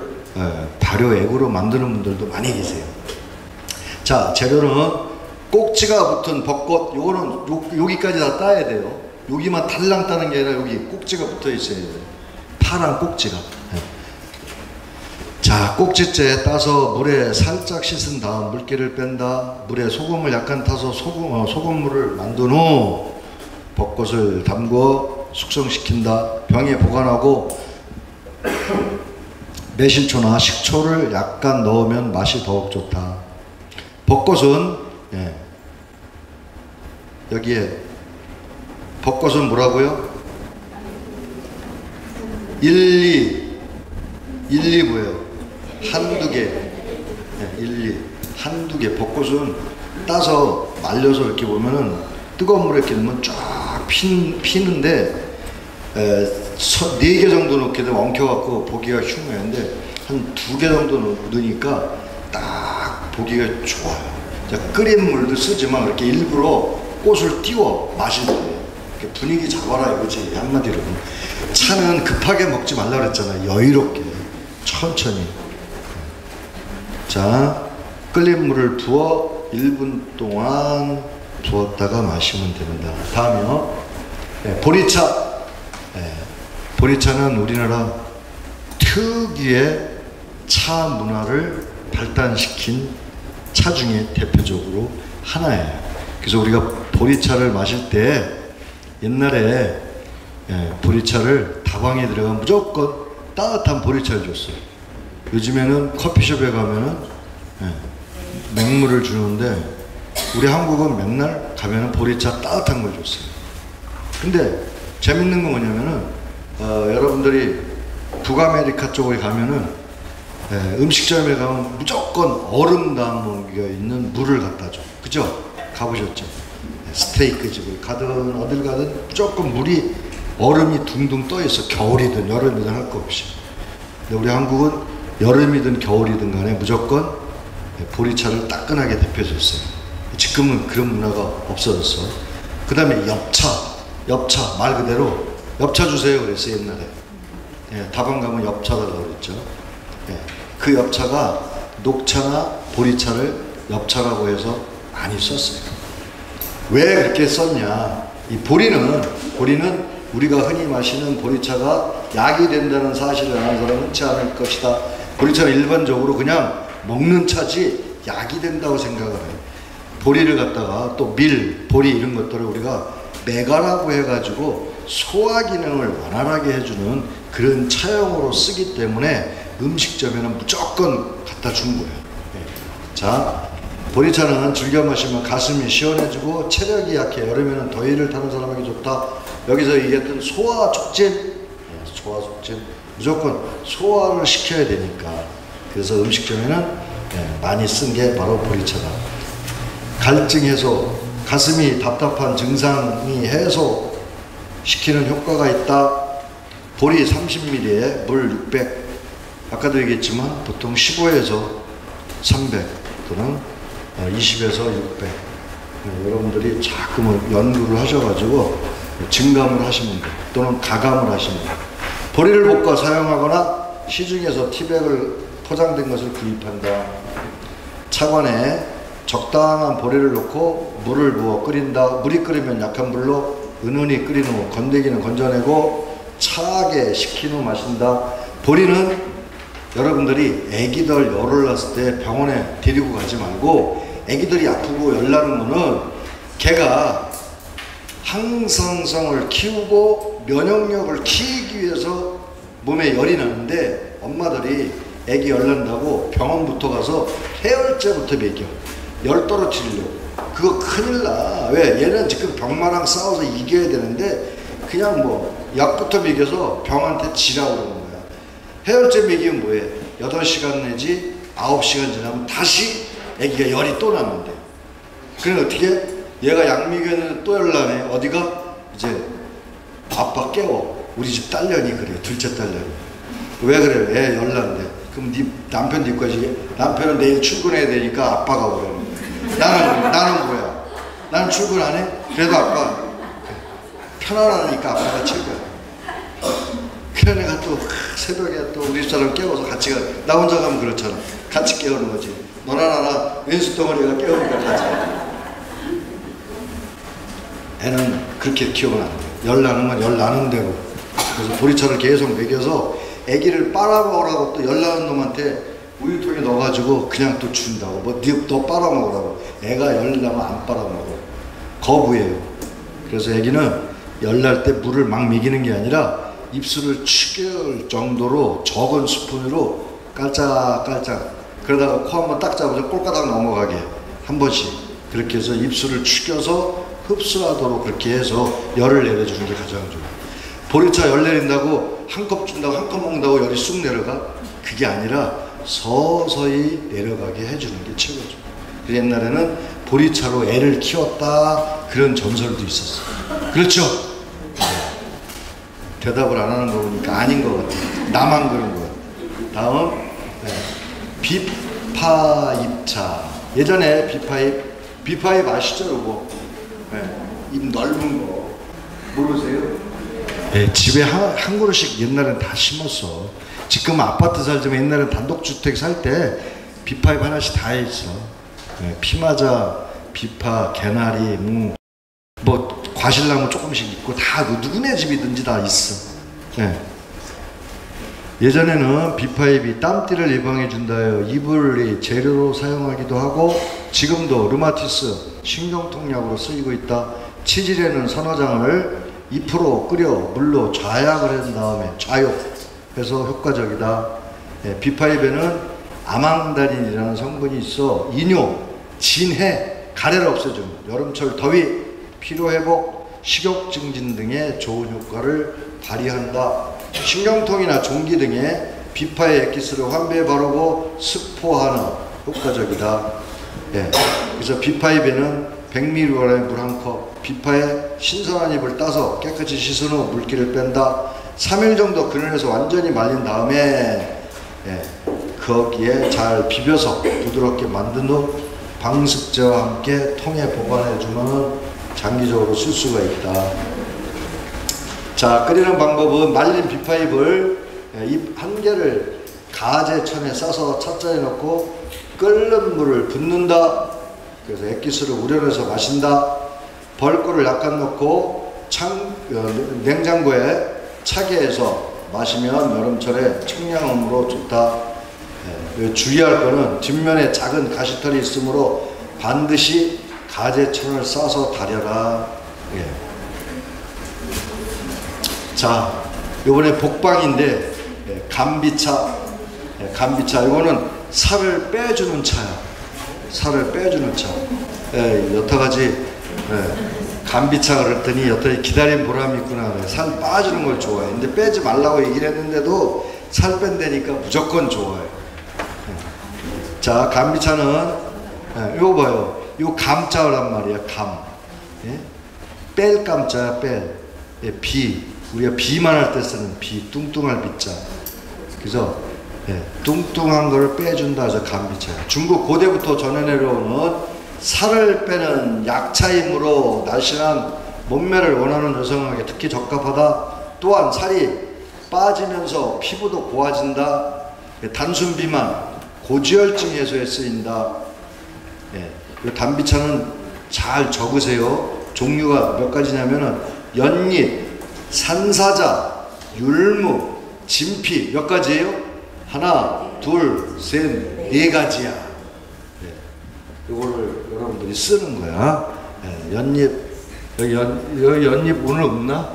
발효액으로 만드는 분들도 많이 계세요. 자, 재료는 꼭지가 붙은 벚꽃, 요거는 여기까지 다 따야 돼요. 여기만 달랑 따는 게 아니라 여기 꼭지가 붙어 있어야 돼요. 파란 꼭지가. 자, 꼭지째 따서 물에 살짝 씻은 다음 물기를 뺀다. 물에 소금을 약간 타서 소금물을 만든 후 벚꽃을 담궈 숙성시킨다. 병에 보관하고 매실초나 식초를 약간 넣으면 맛이 더욱 좋다. 벚꽃은, 예, 여기에 벚꽃은 뭐라고요? 1, 2 뭐예요? 한두 개. 네, 1, 2 한두 개. 벚꽃은 따서 말려서 이렇게 보면은 뜨거운 물에 이렇게 넣으면 쫙 피는데 4개 정도 넣게 되면 엉켜갖고 보기가 흉해는데 한 2개 정도 넣으니까 딱 보기가 좋아요. 자, 끓인 물도 쓰지만 이렇게 일부러 꽃을 띄워 마실 때 분위기 잡아라 이거지. 한마디로 차는 급하게 먹지 말라 그랬잖아요. 여유롭게 천천히. 자, 끓인 물을 부어 1분 동안 두었다가 마시면 됩니다. 다음이요. 네, 보리차. 네, 보리차는 우리나라 특유의 차 문화를 발달시킨 차 중에 대표적으로 하나예요. 그래서 우리가 보리차를 마실 때 옛날에 보리차를 다방에 들어가면 무조건 따뜻한 보리차를 줬어요. 요즘에는 커피숍에 가면은 맹물을 주는데 우리 한국은 맨날 가면은 보리차 따뜻한 걸 줬어요. 근데 재밌는 건 뭐냐면은 여러분들이 북아메리카 쪽에 가면은 음식점에 가면 무조건 얼음 담은 게 있는 물을 갖다 줘. 그죠? 가보셨죠? 스테이크 집을 가든 어딜 가든 무조건 물이 얼음이 둥둥 떠 있어. 겨울이든 여름이든 할 거 없이. 근데 우리 한국은 여름이든 겨울이든 간에 무조건 보리차를 따끈하게 데펴줬어요. 지금은 그런 문화가 없어졌어. 그 다음에 엽차 말 그대로 엽차 주세요 그랬어요 옛날에. 다방 가면 엽차 달라고 그랬죠. 그 엽차가 녹차나 보리차를 엽차라고 해서 많이 썼어요. 왜 그렇게 썼냐? 이 보리는 우리가 흔히 마시는 보리차가 약이 된다는 사실을 아는 사람은 흔치 않을 것이다. 보리차는 일반적으로 그냥 먹는 차지 약이 된다고 생각을 해요. 보리를 갖다가 또 보리 이런 것들을 우리가 메가라고 해가지고 소화 기능을 원활하게 해주는 그런 차용으로 쓰기 때문에 음식점에는 무조건 갖다 준 거예요. 자, 보리차는 즐겨 마시면 가슴이 시원해지고 체력이 약해 여름에는 더위를 타는 사람에게 좋다. 여기서 얘기했던 소화 촉진 무조건 소화를 시켜야 되니까 그래서 음식점에는 많이 쓴 게 바로 보리차다. 갈증 해소, 가슴이 답답한 증상이 해소시키는 효과가 있다. 보리 30ml에 물 600, 아까도 얘기했지만 보통 15에서 300 또는 20에서 600. 여러분들이 자꾸 연구를 하셔가지고 증감을 하시면 돼요. 또는 가감을 하시면 돼요. 보리를 볶아 사용하거나 시중에서 티백을 포장된 것을 구입한다. 차관에 적당한 보리를 넣고 물을 부어 끓인다. 물이 끓으면 약한 불로 은은히 끓인 후 건더기는 건져내고 차게 식힌 후 마신다. 보리는 여러분들이 애기들 열을 났을 때 병원에 데리고 가지 말고, 애기들이 아프고 열나는 거는 걔가 항상성을 키우고 면역력을 키우기 위해서 몸에 열이 나는데, 엄마들이 애기 열난다고 병원부터 가서 해열제부터 먹여. 열 떨어뜨리려고. 그거 큰일 나. 왜? 얘는 지금 병마랑 싸워서 이겨야 되는데 그냥 뭐 약부터 먹여서 병한테 지라고 그러는 거야. 해열제 먹이면 뭐해? 8시간 내지 9시간 지나면 다시 애기가 열이 또 나면 돼. 그럼 어떻게? 얘가 약 먹였는데 또 열나네. 어디가? 이제 아빠 깨워. 우리 집 딸년이 그래. 둘째 딸년이. 왜 그래? 애 열난대. 그럼 네 남편도 있고 하지. 남편은 내일 출근해야 되니까 아빠가 오래. 나는 뭐야? 나는 출근 안 해? 그래도 아빠 편안하니까 아빠가 챙겨. 그래 내가 또 새벽에 또 우리 사람 깨워서 같이 가. 나 혼자 가면 그렇잖아. 같이 깨우는 거지. 너나 나나 왼수 덩어리가 깨우니까 같이 가. 애는 그렇게 키우면 안 돼. 열 나는 건 열 나는 대로. 그래서 보리차를 계속 먹여서 애기를 빨아먹으라고 또 열 나는 놈한테 우유통에 넣어가지고 그냥 또 준다고. 뭐 너 빨아먹으라고. 애가 열 나면 안 빨아먹어. 거부해요. 그래서 애기는 열 날 때 물을 막 먹이는 게 아니라 입술을 축일 정도로 적은 스푼으로 깔짝깔짝, 그러다가 코 한번 딱 잡아서 꼴까닥 넘어가게 한 번씩 그렇게 해서 입술을 축여서 흡수하도록 그렇게 해서 열을 내려주는 게 가장 좋아요. 보리차 열 내린다고 한 컵 준다고 한 컵 먹는다고 열이 쑥 내려가? 그게 아니라 서서히 내려가게 해주는 게 최고죠. 옛날에는 보리차로 애를 키웠다 그런 전설도 있었어요. 그렇죠? 대답을 안 하는 거 보니까 아닌 것 같아요. 나만 그런 거예요. 다음 비파잎차. 예전에 비파잎 아시죠? 이거 입 넓은 거 모르세요? 네, 집에 한 그루씩 옛날엔 다 심었어. 지금 아파트 살지만 옛날엔 단독주택 살 때 비파잎 하나씩 다 있어. 네, 피마자, 비파, 개나리, 뭐 과실나무 조금씩 있고 다 누구네 집이든지 다 있어. 네. 예전에는 비파잎이 땀띠를 예방해 준다요. 이불이 재료로 사용하기도 하고 지금도 류마티스 신경통약으로 쓰이고 있다. 치질에는 선어장을 2% 끓여 물로 좌약을 한 다음에 좌욕해서 효과적이다. 네, 비파잎에는 아망다린이라는 성분이 있어 이뇨, 진해, 가래를 없애줍니다. 여름철 더위, 피로회복, 식욕 증진 등의 좋은 효과를 발휘한다. 신경통이나 종기 등의 비파의 액기스를 환비에 바르고 습포하는 효과적이다. 예. 그래서 비파잎에는 100ml의 물 한 컵, 비파의 신선한 잎을 따서 깨끗이 씻은 후 물기를 뺀다. 3일 정도 그늘에서 완전히 말린 다음에 거기에 잘 비벼서 부드럽게 만든 후 방습제와 함께 통에 보관해 주면 장기적으로 쓸 수가 있다. 자, 끓이는 방법은 말린 비파잎을 잎 한 개를 가제천에 싸서 찻잔에 넣고 끓는 물을 붓는다. 그래서 액기스를 우려내서 마신다. 벌꿀을 약간 넣고 냉장고에 차게 해서 마시면 여름철에 청량음으로 좋다. 주의할 거는 뒷면에 작은 가시털이 있으므로 반드시 가제천을 싸서 다려라. 예. 자, 요번에 복방인데 감비차. 감비차 이거는 살을 빼주는 차야. 살을 빼주는 차. 여타가지 감비차 그랬더니 여타가지 기다린 보람이 있구나. 살 빠지는 걸 좋아해. 근데 빼지 말라고 얘기를 했는데도 살 뺀다니까 무조건 좋아해. 자, 감비차는 이거 봐요. 이거 감자란 말이야. 감. 뺄 감자야. 뺄. 비. 우리가 비만할 때 쓰는 비, 뚱뚱할 비자. 그래서 뚱뚱한 거를 빼준다 해서 간비차예요. 중국 고대부터 전해 내려오는 살을 빼는 약차이므로 날씬한 몸매를 원하는 여성에게 특히 적합하다. 또한 살이 빠지면서 피부도 고와진다. 단순 비만, 고지혈증 해소에 쓰인다. 단비차는 잘 적으세요. 종류가 몇 가지냐면은 연잎, 산사자, 율무, 진피 몇 가지예요? 하나, 둘, 셋, 네 가지야. 이거를 여러분들이 쓰는 거야. 연잎, 여기 연잎 오늘 없나?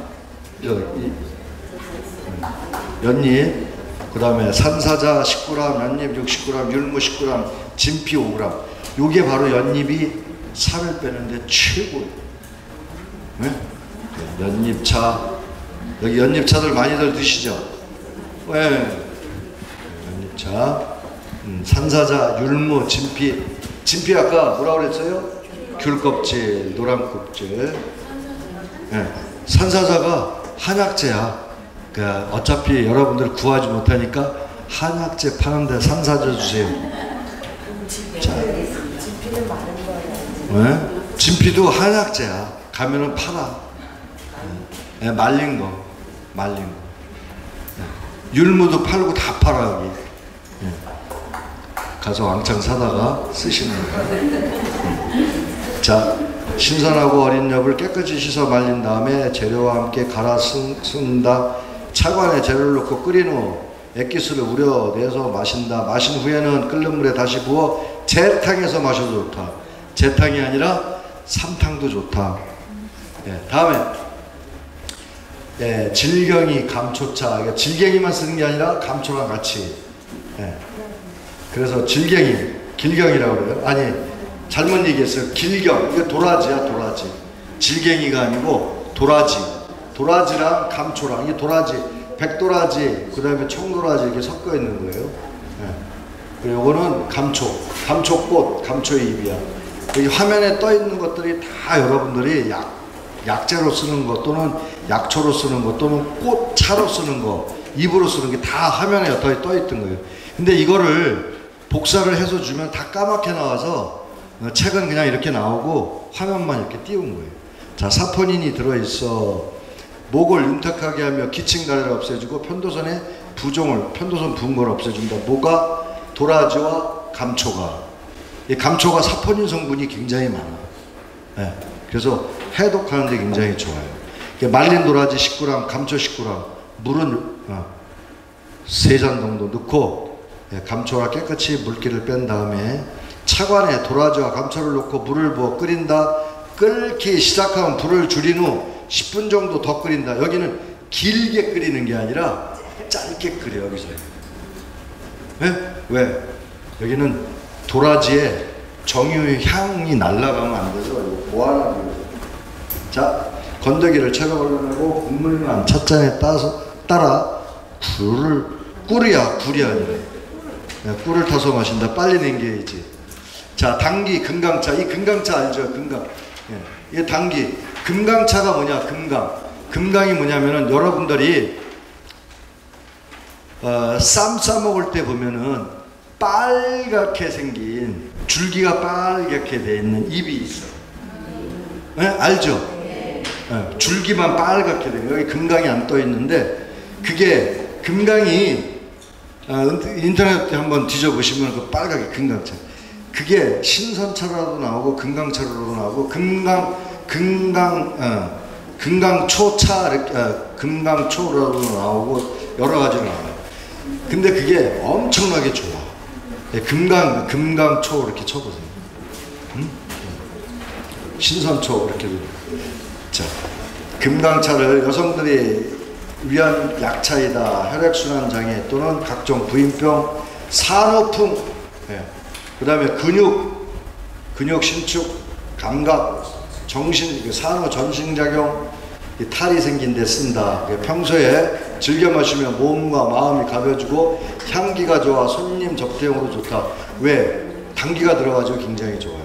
연잎, 그 다음에 산사자 10g, 연잎 60g, 율무 10g, 진피 5g. 요게 바로 연잎이 살을 빼는데 최고예요. 네? 연잎차, 여기 연잎차들 많이들 드시죠? 네. 연잎차, 산사자, 율무, 진피. 진피 아까 뭐라고 그랬어요? 귤껍질, 노란 껍질. 네. 산사자가 한약재야. 그러니까 어차피 여러분들 구하지 못하니까 한약재 파는데 산사자 주세요. 자, 네? 진피도 한약재야. 가면은 팔아. 네, 말린 거. 네. 율무도 팔고 다 팔아 여기. 네. 가서 왕창 사다가 쓰시는 거예요. 자, 신선하고 어린 엽을 깨끗이 씻어 말린 다음에 재료와 함께 갈아 쓴다. 차관에 재료를 넣고 끓인 후 액기스를 우려내서 마신다. 마신 후에는 끓는 물에 다시 부어 재탕해서 마셔도 좋다. 재탕이 아니라 삼탕도 좋다. 다음에 질경이 감초차. 그러니까 질경이만 쓰는 게 아니라 감초랑 같이. 그래서 길경이라고 그래요. 아니, 잘못 얘기했어요. 길경. 이게 도라지야, 도라지. 질갱이가 아니고 도라지. 도라지랑 감초랑, 이게 도라지, 백도라지, 그 다음에 청도라지 이렇게 섞여 있는 거예요. 그리고 이거는 감초, 감초꽃, 감초잎이야. 여기 화면에 떠 있는 것들이 다 여러분들이 약재로 쓰는 것, 또는 약초로 쓰는 것, 또는 꽃차로 쓰는 거, 잎으로 쓰는 게 다 화면에 떠 있던 거예요. 근데 이거를 복사를 해서 주면 다 까맣게 나와서 책은 그냥 이렇게 나오고 화면만 이렇게 띄운 거예요. 자, 사포닌이 들어있어. 목을 윤택하게 하며 기침가래를 없애주고 편도선의 부종을, 편도선 부은 걸 없애준다. 뭐가? 도라지와 감초가. 이 감초가 사포닌 성분이 굉장히 많아. 그래서 해독하는 데 굉장히 좋아요. 말린 도라지 10g, 감초 10g, 물은 3잔 정도 넣고 감초와 깨끗이 물기를 뺀 다음에 차관에 도라지와 감초를 넣고 물을 부어 끓인다. 끓기 시작하면 불을 줄인 후 10분 정도 더 끓인다. 여기는 길게 끓이는 게 아니라 짧게 끓여. 여기서 왜? 여기는 도라지에 정유 향이 날아가면 안 돼서 이거 보완하기 위해서. 자, 건더기를 채로 걸러내고 국물만 찻잔에 따라 꿀이 아니라 꿀을 타서 마신다. 빨리 남겨야지. 자, 당기, 금강차. 이 금강차 알죠? 금강. 이 당기. 금강차가 뭐냐? 금강이 뭐냐면은 여러분들이 쌈 싸먹을 때 보면은 빨갛게 생긴 줄기가 빨갛게 돼 있는 잎이 있어. 알죠? 줄기만 빨갛게 돼. 여기 금강이 안 떠 있는데 그게 금강이 인터넷에 한번 뒤져보시면 그 빨갛게 금강차. 그게 신선차로도 나오고 금강차로도 나오고 금강초차 이렇게 금강초로도 나오고 여러 가지로 나와요. 근데 그게 엄청나게 좋아. 금강초 이렇게 쳐보세요. 신선초 이렇게. 자, 금강차를 여성들이 위한 약차이다. 혈액순환 장애 또는 각종 부인병, 산후풍, 그 다음에 근육 신축, 감각, 정신, 산후 전신작용, 탈이 생긴 데 쓴다. 평소에 즐겨 마시면 몸과 마음이 가벼워지고 향기가 좋아 손님 접대용으로 좋다. 왜? 당기가 들어가지고 굉장히 좋아요.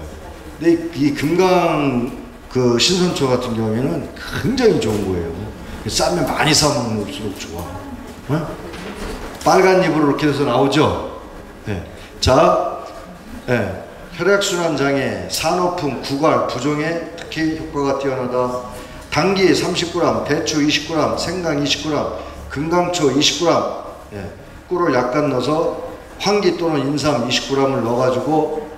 근데 이 금강 그 신선초 같은 경우에는 굉장히 좋은 거예요. 싸면 많이 싸먹을수록 좋아. 어? 빨간 잎으로 이렇게 해서 나오죠. 예. 자, 예. 혈액순환 장애, 산후풍, 구갈, 부종에 특히 효과가 뛰어나다. 당귀 30g, 대추 20g, 생강 20g, 금강초 20g, 예. 꿀을 약간 넣어서 황기 또는 인삼 20g을 넣어가지고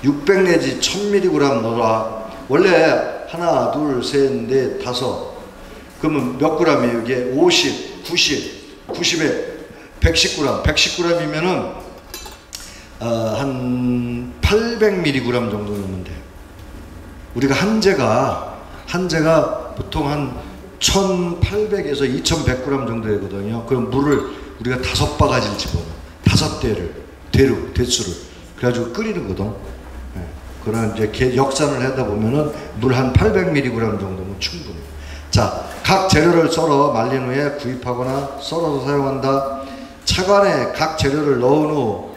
600 내지 1000mg 넣어라. 원래 하나, 둘, 셋, 넷, 다섯. 그러면 몇 g이에요? 이게 50, 90, 90에 110g. 110g이면은 한 800mg 정도 넣으면 돼요. 우리가 한제가 보통 한 1800에서 2100g 정도 되거든요. 그럼 물을 우리가 5바가지를 집어넣어. 5대를, 대수를. 그래가지고 끓이는 거든. 네. 그런 이제 역산을 하다 보면은 물 한 800mg 정도면 충분해. 자, 각 재료를 썰어 말린 후에 구입하거나 썰어서 사용한다. 차관에 각 재료를 넣은 후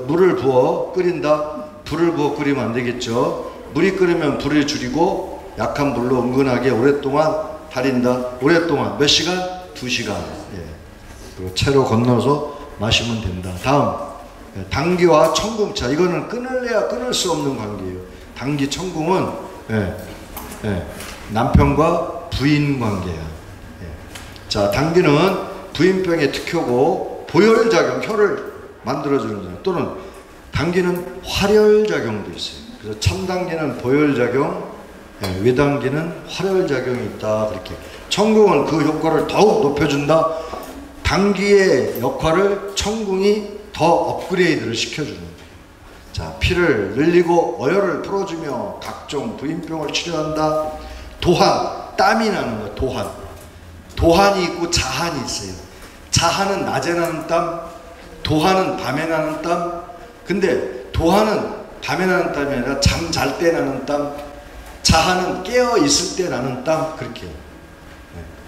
물을 부어 끓인다. 불을 부어 끓이면 안 되겠죠. 물이 끓으면 불을 줄이고 약한 불로 은근하게 오랫동안 달인다. 오랫동안 몇 시간? 2시간. 예. 그리고 채로 건너서 마시면 된다. 다음, 당귀와 청궁차. 이거는 끊을래야 끊을 수 없는 관계예요. 당귀, 청궁은 남편과 부인 관계야. 자, 당귀는 부인병의 특효고 보혈작용, 혈을 만들어주는 거예요. 또는 당귀는 활혈작용도 있어요. 그래서 참당귀는 보혈작용, 외당귀는 활혈작용이 있다. 그렇게. 청궁은 그 효과를 더욱 높여준다. 당귀의 역할을 청궁이 더 업그레이드를 시켜주는 거예요. 자, 피를 늘리고 어혈을 풀어주며 각종 부인병을 치료한다. 도한, 땀이 나는 거예요. 도한. 도한이 있고 자한이 있어요. 자한은 낮에 나는 땀, 도한은 밤에 나는 땀. 근데 도한은 밤에 나는 땀이 아니라 잠 잘 때 나는 땀, 자한은 깨어 있을 때 나는 땀. 그렇게.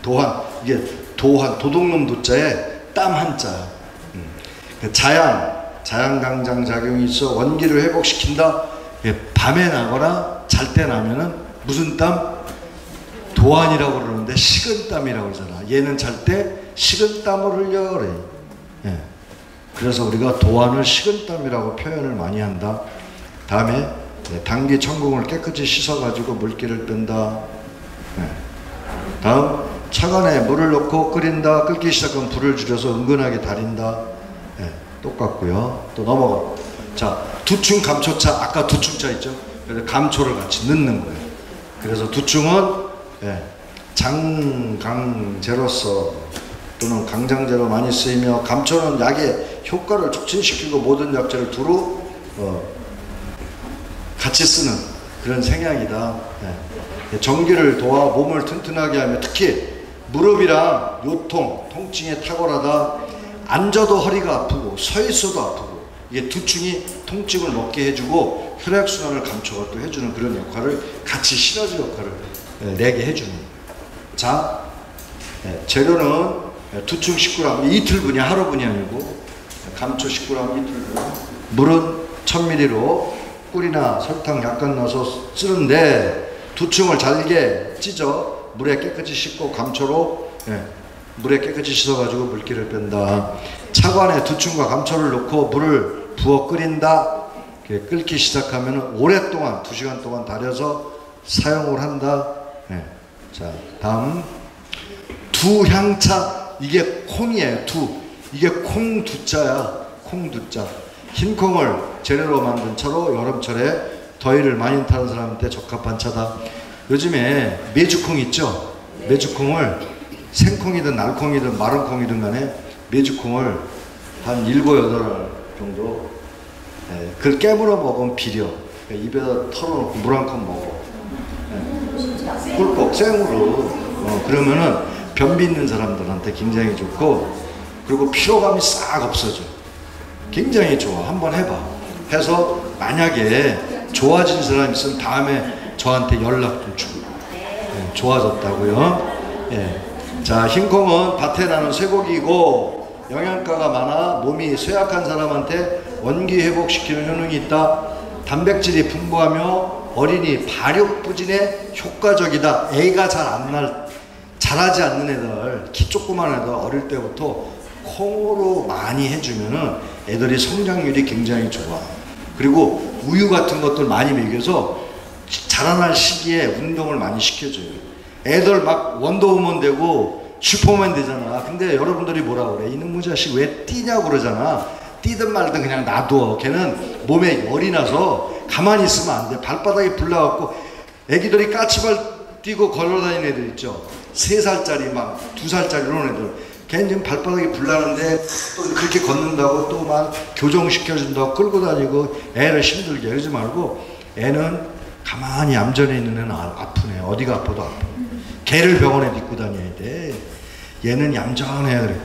도한, 이게 도한, 도둑놈 도자에 땀 한자. 자양강장 작용이 있어 원기를 회복시킨다. 밤에 나거나 잘 때 나면은 무슨 땀? 도한이라고 그러는데 식은땀이라고 그러잖아. 얘는 잘 때 식은땀을 흘려 그래. 그래서 우리가 도한을 식은땀이라고 표현을 많이 한다. 다음에 당귀, 청궁을 깨끗이 씻어가지고 물기를 뺀다. 다음, 차관에 물을 넣고 끓인다. 끓기 시작하면 불을 줄여서 은근하게 달인다. 똑같고요. 또 넘어가. 자, 두충 감초차. 아까 두충차 있죠? 그래서 감초를 같이 넣는 거예요. 그래서 두충은 장강제로서 또는 강장제로 많이 쓰이며, 감초는 약의 효과를 촉진시키고 모든 약재를 두루 같이 쓰는 그런 생약이다. 정기를 도와 몸을 튼튼하게 하며 특히 무릎이랑 요통, 통증에 탁월하다. 앉아도 허리가 아프고 서 있어도 아프고, 이게 두충이 통증을 먹게 해주고 혈액순환을 감초가 또 해주는 그런 역할을, 같이 시너지 역할을 내게 해주는 거예요. 자, 재료는 두충 10g, 이틀분이 하루분이 아니고 감초 10g 이틀분, 물은 1000ml로 꿀이나 설탕 약간 넣어서 쓰는데, 두충을 잘게 찢어 물에 깨끗이 씻고 감초로 물에 깨끗이 씻어가지고 물기를 뺀다. 차관에 두충과 감초를 넣고 물을 부어 끓인다. 끓기 시작하면 오랫동안 2시간 동안 달여서 사용을 한다. 자, 다음 두향차. 이게 콩이에요. 이게 콩두자야. 콩두자. 흰 콩을 재료로 만든 차로 여름철에 더위를 많이 타는 사람한테 적합한 차다. 요즘에 메주콩 있죠? 메주콩을 생콩이든 날콩이든 마른 콩이든 간에 메주콩을 한 7, 8알 정도 그걸 깨물어 먹으면 비려. 입에다 털어놓고 물 한 컵 먹어. 꿀꺽 생으로. 그러면은 변비 있는 사람들한테 굉장히 좋고, 그리고 피로감이 싹 없어져. 굉장히 좋아. 한번 해봐. 해서 만약에 좋아진 사람 있으면 다음에 저한테 연락 좀 주고. 좋아졌다고요. 자, 흰콩은 밭에 나는 쇠고기이고 영양가가 많아 몸이 쇠약한 사람한테 원기 회복시키는 효능이 있다. 단백질이 풍부하며 어린이 발육 부진에 효과적이다. 애가 잘 잘하지 않는 애들, 키 조그만 애들 어릴 때부터 콩으로 많이 해주면은 애들이 성장률이 굉장히 좋아. 그리고 우유 같은 것들 많이 먹여서 자라날 시기에 운동을 많이 시켜줘요. 애들 막 원더우먼 되고 슈퍼맨 되잖아. 근데 여러분들이 뭐라 그래? 이놈의 자식 왜 뛰냐고 그러잖아. 뛰든 말든 그냥 놔둬. 걔는 몸에 열이 나서 가만히 있으면 안 돼. 발바닥에 불나갖고 애기들이 까치발 뛰고 걸어다니는 애들 있죠. 3살짜리 막 2살짜리 이런 애들. 걔는 지금 발바닥에 불나는데 또 그렇게 걷는다고 또 막 교정시켜준다고 끌고 다니고 애를 힘들게 그러지 말고 애는 가만히 얌전히 있는 애는 아프네. 어디가 아파도 아파. 걔를 병원에 믿고 다녀야 돼. 얘는 얌전해야 그래.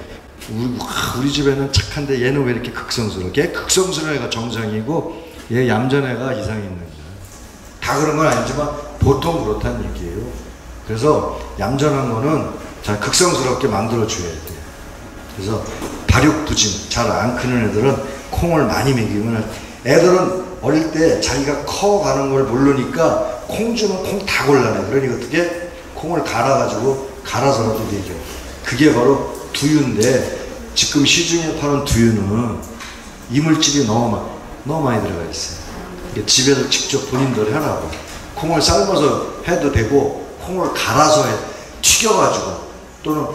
우리 집에는 착한데 얘는 왜 이렇게 극성스러워? 걔 극성스러운 애가 정상이고 얘 얌전한 애가 이상이 있는 거야. 다 그런 건 아니지만 보통 그렇다는 얘기예요. 그래서 얌전한 거는 잘 극성스럽게 만들어줘야 돼. 그래서 발육부진, 잘 안 크는 애들은 콩을 많이 먹이면 애들은 어릴 때 자기가 커가는 걸 모르니까 콩 주면 콩 다 골라내. 그러니 어떻게 콩을 갈아서라도 먹여. 그게 바로 두유인데 지금 시중에 파는 두유는 이물질이 너무 많이 들어가 있어요. 집에서 직접 본인들 해라고. 콩을 삶아서 해도 되고 콩을 갈아서 튀겨가지고 또는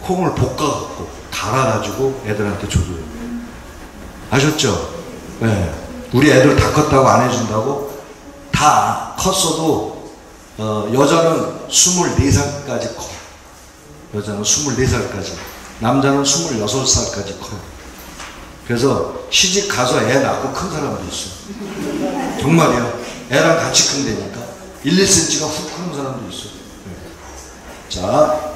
콩을 볶아갖고 갈아가지고 애들한테 줘도 돼요. 아셨죠? 네. 우리 애들 다 컸다고 안 해준다고? 다 컸어도 여자는 24살까지 커. 여자는 24살까지, 남자는 26살까지 커요. 그래서 시집 가서 애 낳고 큰 사람도 있어. 정말이야. 애랑 같이 큰다니까. 1, 2cm가 훅 크는 사람도 있어. 자,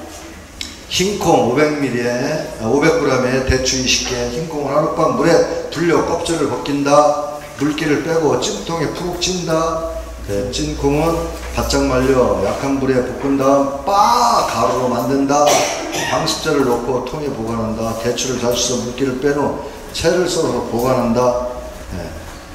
흰콩 500g에 대추 20개, 흰콩을 하룻밤 물에 불려 껍질을 벗긴다. 물기를 빼고 찜통에 푹 찐다. 찐 콩은 바짝 말려 약한 불에 볶은 다음 가루로 만든다. 방습제를 넣고 통에 보관한다. 대추를 다져서 물기를 뺀 후 채를 썰어서 보관한다.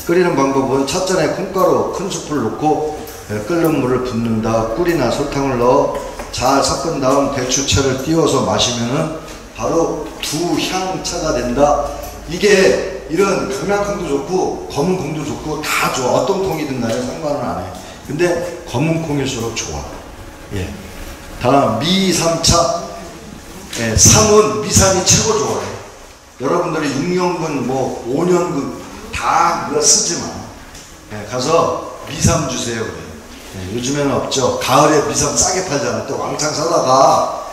끓이는 방법은 찻잔에 콩가루 큰 숟을 넣고 끓는 물을 붓는다. 꿀이나 설탕을 넣어 잘 섞은 다음 대추채를 띄워서 마시면은 바로 두향차가 된다. 이게 이런 강낭콩도 좋고 검은 콩도 좋고 다 좋아. 어떤 콩이든 간에 상관은 안 해. 근데 검은 콩일수록 좋아. 예. 다음 미삼차. 예, 삼은 미삼이 최고 좋아해. 여러분들이 6년근 뭐 5년근 다 그거 쓰지 마. 예, 가서 미삼 주세요. 그래. 예, 요즘에는 없죠. 가을에 미삼 싸게 팔잖아. 또 왕창 사다가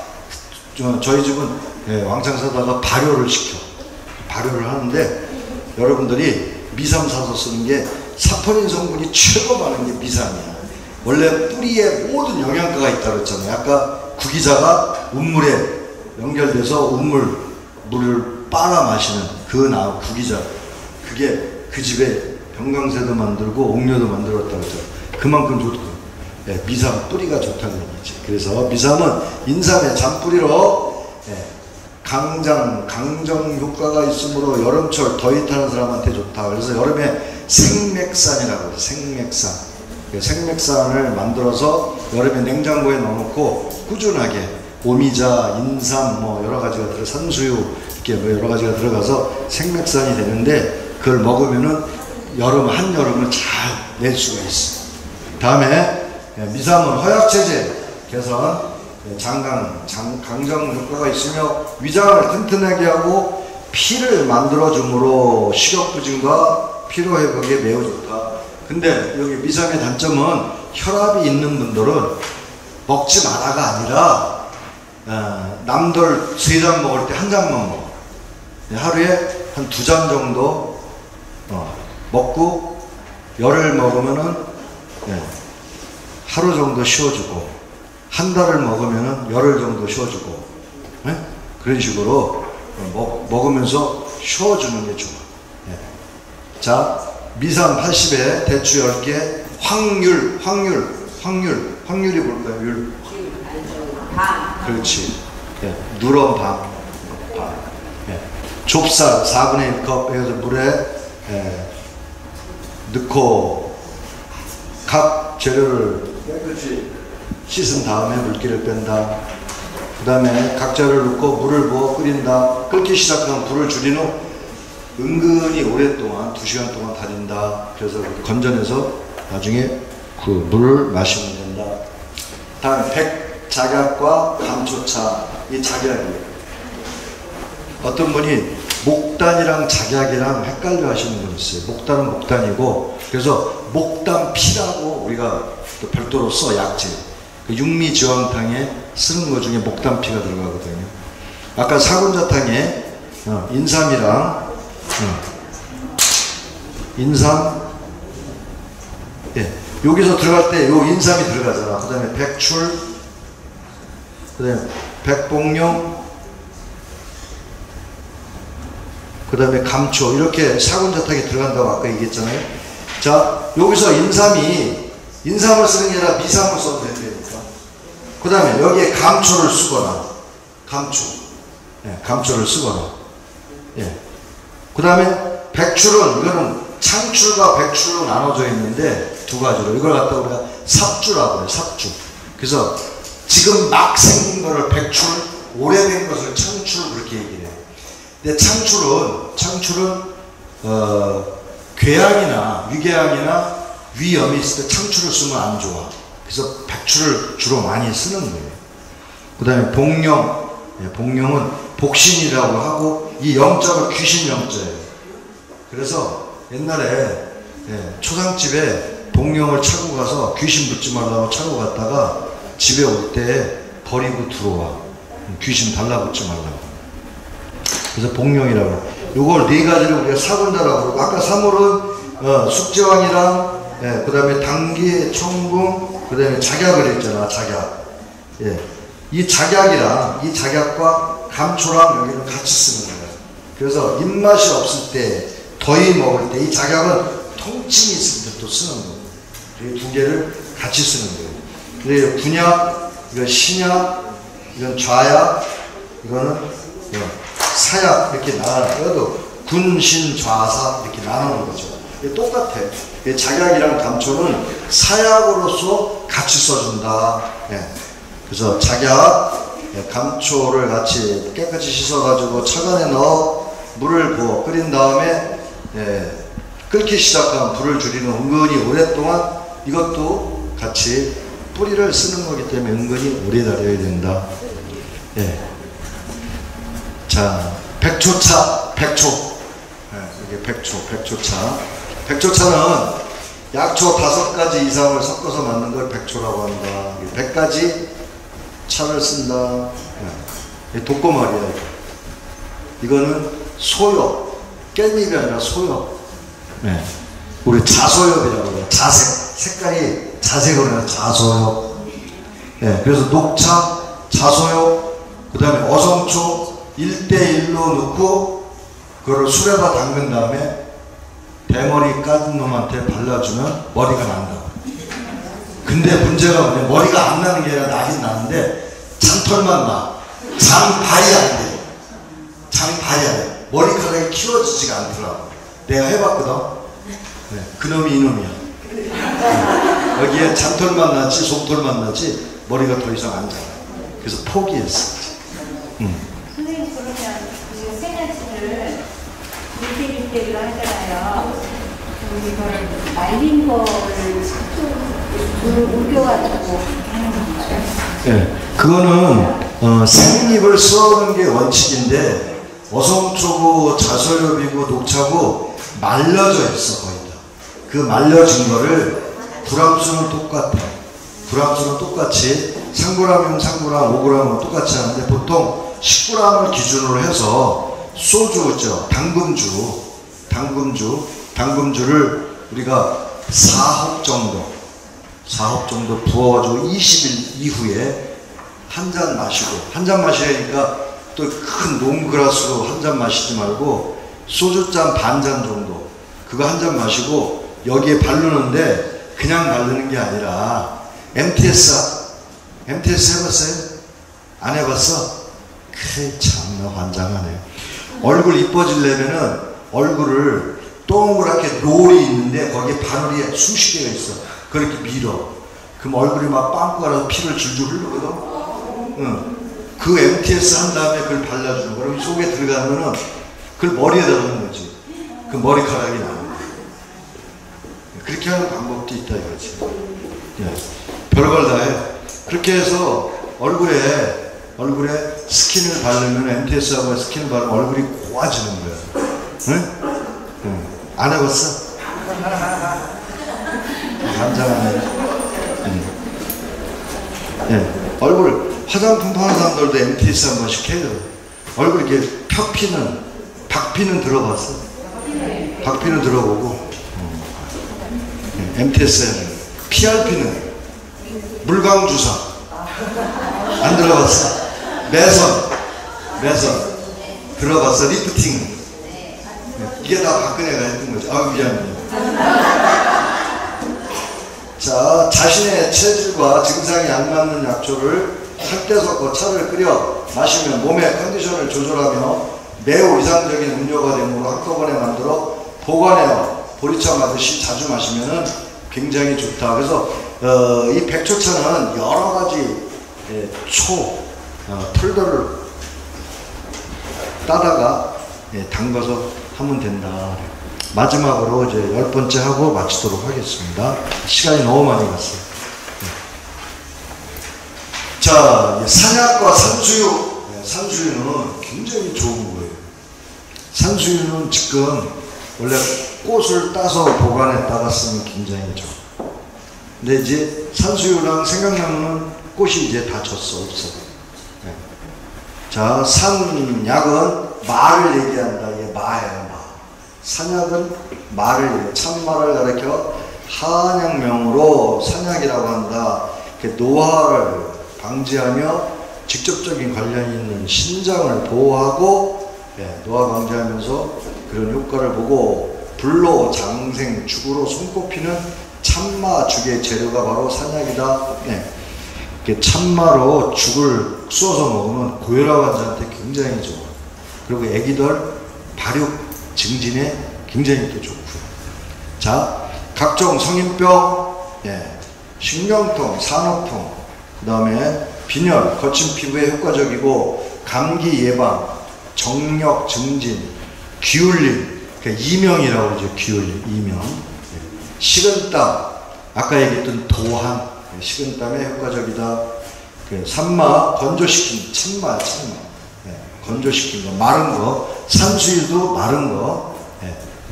저희 집은 예, 왕창 사다가 발효를 시켜. 발효를 하는데 여러분들이 미삼 사서 쓰는 게 사포닌 성분이 최고 많은 게 미삼이야. 원래 뿌리에 모든 영양가가 있다고 했잖아요. 아까 구기자가 우물에 연결돼서 물을 빨아 마시는 구기자. 그게 그 집에 병강세도 만들고 옥녀도 만들었다고 했죠. 그만큼 좋거든. 예, 미삼 뿌리가 좋다는 얘기지. 그래서 미삼은 인삼의 잔뿌리로 강정 효과가 있으므로 여름철 더위 타는 사람한테 좋다. 그래서 여름에 생맥산이라고 해요. 생맥산을 만들어서 여름에 냉장고에 넣어놓고 꾸준하게 오미자, 인삼 뭐 여러 가지가 산수유 이렇게 뭐 여러 가지가 들어가서 생맥산이 되는데 그걸 먹으면은 한여름을 잘 낼 수가 있어. 다음에 미삼은 허약체제 개선, 강정 효과가 있으며 위장을 튼튼하게 하고 피를 만들어주므로 식욕부진과 피로회복에 매우 좋다. 근데 여기 미삼의 단점은 혈압이 있는 분들은 먹지 마라가 아니라 남들 3잔 먹을 때 1잔만 먹어. 하루에 한 2잔 정도 먹고 열을 먹으면은 하루 정도 쉬어주고 한 달을 먹으면은 열흘 정도 쉬어주고 그런 식으로 먹으면서 쉬어주는 게 좋아. 자, 미삼 80에 대추 10개, 확률이 뭘까요? 율. 그렇지. 누런 반. 좁쌀 4분의 1컵 해서 물에 넣고 각 재료를 깨끗이 씻은 다음에 물기를 뺀다. 그 다음에 각자를 넣고 물을 부어 끓인다. 끓기 시작하면 불을 줄인 후 은근히 오랫동안 2시간 동안 달인다. 그래서 건져내서 나중에 그 물을 마시면 된다. 다음에 백작약과 감초차. 이 작약이에요. 어떤 분이 목단이랑 작약이랑 헷갈려 하시는 분 있어요. 목단은 목단이고, 그래서 목단피라고 우리가 또 별도로 써, 약재. 그 육미지황탕에 쓰는 것 중에 목단피가 들어가거든요. 아까 사군자탕에 인삼이랑 인삼, 예, 여기서 들어갈 때 요 인삼이 들어가잖아. 그 다음에 백출, 그 다음에 백복룡, 그 다음에 감초, 이렇게 사군자탕에 들어간다고 아까 얘기했잖아요. 자, 여기서 인삼을 쓰는 게 아니라 미삼을 써도 된다니까. 그 다음에 여기에 감초를 쓰거나, 예, 감초를 쓰거나, 예. 그 다음에 백출은, 이거는 창출과 백출로 나눠져 있는데 두 가지로, 이걸 갖다 우리가 삽주라고 해요. 삽주. 그래서 지금 막 생긴 거를 백출, 오래된 것을 창출, 그렇게 얘기해요. 근데 창출은 궤양이나 위궤양이나 위염이 있을 때 창출을 쓰면 안 좋아. 그래서 백출을 주로 많이 쓰는 거예요. 그 다음에 복령, 복령은 복신이라고 하고, 이 영자가 귀신 영자예요. 그래서 옛날에 초상집에 복령을 차고 가서 귀신 붙지 말라고 차고 갔다가 집에 올 때 버리고 들어와. 귀신 달라붙지 말라고. 그래서 복령이라고 해요. 요걸 네 가지를 우리가 사군자라고 그러고, 아까 사물은 숙지왕이랑, 그 다음에 당기, 청궁, 그 다음에 작약을 했잖아. 작약. 예. 이 작약이랑, 이 작약과 감초랑 여기는 같이 쓰는 거예요. 그래서 입맛이 없을 때, 더위 먹을 때, 이 작약은 통증이 있을 때 또 쓰는 거예요. 이 두 개를 같이 쓰는 거예요. 근데 군약, 이건 신약, 이건 좌약, 이거는 사약, 이렇게 나눠도 군신, 좌사 이렇게 나누는 거죠. 이게 똑같아. 작약이랑 감초는 사약으로서 같이 써준다. 예. 그래서 작약, 감초를 같이 깨끗이 씻어가지고 차간에 넣어 물을 부어 끓인 다음에, 끓기 시작하면 불을 줄이는, 은근히 오랫동안 이것도 같이 뿌리를 쓰는 거기 때문에 은근히 오래 달여야 된다. 예. 자, 백초차, 백초. 이게 백초차. 백초차는 약초 5가지 이상을 섞어서 만든 걸 백초라고 한다. 100가지 차를 쓴다. 독고말이야. 이거는 소엽, 깻잎이 아니라 소엽. 우리 자소엽이라고 해요. 자색, 색깔이 자색으로 해요. 자소엽. 그래서 녹차, 자소엽, 그 다음에 어성초 1대1로 넣고 그거를 술에다 담근 다음에 대머리 까진 놈한테 발라주면 머리가 난다. 근데 문제가 뭐냐, 머리가 안 나는 게 아니라 나긴 나는데 장털만 나. 장발이 안 돼. 장발이 안 돼. 머리카락이 키워지지가 않더라고. 내가 해봤거든. 그놈이 이놈이야. 여기에 장털만 나지 솜털만 나지 머리가 더 이상 안 자라. 그래서 포기했어. 선생님, 그러면 그 세나치를 밀대밀대로 하잖아요. 이걸 말린 거를 우겨가지고 하는 건가요? 네, 그거는 생잎을 써는 게 원칙인데, 어성초고 자소엽이고 녹차고 말려져 있어. 거의 다. 그 말려진 거를 구람수는 똑같아. 구람수는 똑같이 3g이면 3g, 5g은 똑같이 하는데, 보통 10g을 기준으로 해서 소주 있죠. 당금주를 우리가 4홉 정도 부어가지고 20일 이후에 한 잔 마시고, 한 잔 마시려니까 또 큰 농그라스로 한 잔 마시지 말고 소주잔 반잔 정도, 그거 한 잔 마시고 여기에 바르는데, 그냥 바르는 게 아니라 MTS 해봤어요? 안 해봤어? 참나 환장하네. 얼굴 이뻐지려면은 얼굴을 동그랗게 롤이 있는데 거기에 바늘이 수십 개가 있어. 그렇게 밀어. 그럼 얼굴이 막 빵꾸가 나서 피를 줄줄 흐르거든. 그 MTS 한 다음에 그걸 발라주는 거. 그럼 속에 들어가면은 그걸 머리에다 넣는 거지. 그 머리카락이 나는 거예요. 그렇게 하는 방법도 있다 이거지. 예. 별걸 다 해. 그렇게 해서 얼굴에 스킨을 바르면, MTS하고 스킨을 바르면 얼굴이 고와지는 거야. 응? 응. 안 해봤어? 간장하네. 응. 예. 얼굴 화장품 파는 사람들도 MTS 한 번씩 해요. 얼굴 이렇게 박피는 들어봤어? 박피는 들어보고, MTS 해야 돼. PRP는 물광주사 안 들어봤어? 매선 들어봤어? 리프팅. 이게 다 박근혜가 했던 거지. 아, 미안해. 자, 자신의 체질과 증상이 안 맞는 약초를 살때 섞어 차를 끓여 마시면 몸의 컨디션을 조절하며 매우 이상적인 음료가 되므로 한꺼번에 만들어 보관해요. 보리차 마듯이 자주 마시면 굉장히 좋다. 그래서 이 백초차는 여러 가지 털들을 따다가 담가서 하면 된다. 마지막으로 이제 10번째 하고 마치도록 하겠습니다. 시간이 너무 많이 갔어요. 자, 산약과 산수유. 산수유는 굉장히 좋은 거예요. 산수유는 지금 원래 꽃을 따서 보관했다가 쓰면 굉장히 좋아. 근데 이제 산수유랑 생강나무는 꽃이 이제 다 졌어. 없어. 네. 자, 산약은 말을 얘기한다. 이게 마예요, 마. 산약은 말을, 참말을 가리켜 한약명으로 산약이라고 한다. 노화를 방지하며 직접적인 관련이 있는 신장을 보호하고, 노화 방지하면서 그런 효과를 보고, 불로 장생 죽으로 손꼽히는 참마 죽의 재료가 바로 산약이다. 참마로 죽을 쑤어서 먹으면 고혈압 환자한테 굉장히 좋아. 그리고 애기들 발육 증진에 굉장히 또 좋고요. 자, 각종 성인병, 신경통, 산후통, 그 다음에 빈혈, 거친 피부에 효과적이고, 감기 예방, 정력 증진, 기울림, 그러니까 이명이라고 그러죠. 기울림, 이명. 식은땀, 아까 얘기했던 도한, 식은땀에 효과적이다. 산마, 건조시킨, 참마. 건조시킨 거, 마른 거, 산수유도 마른 거,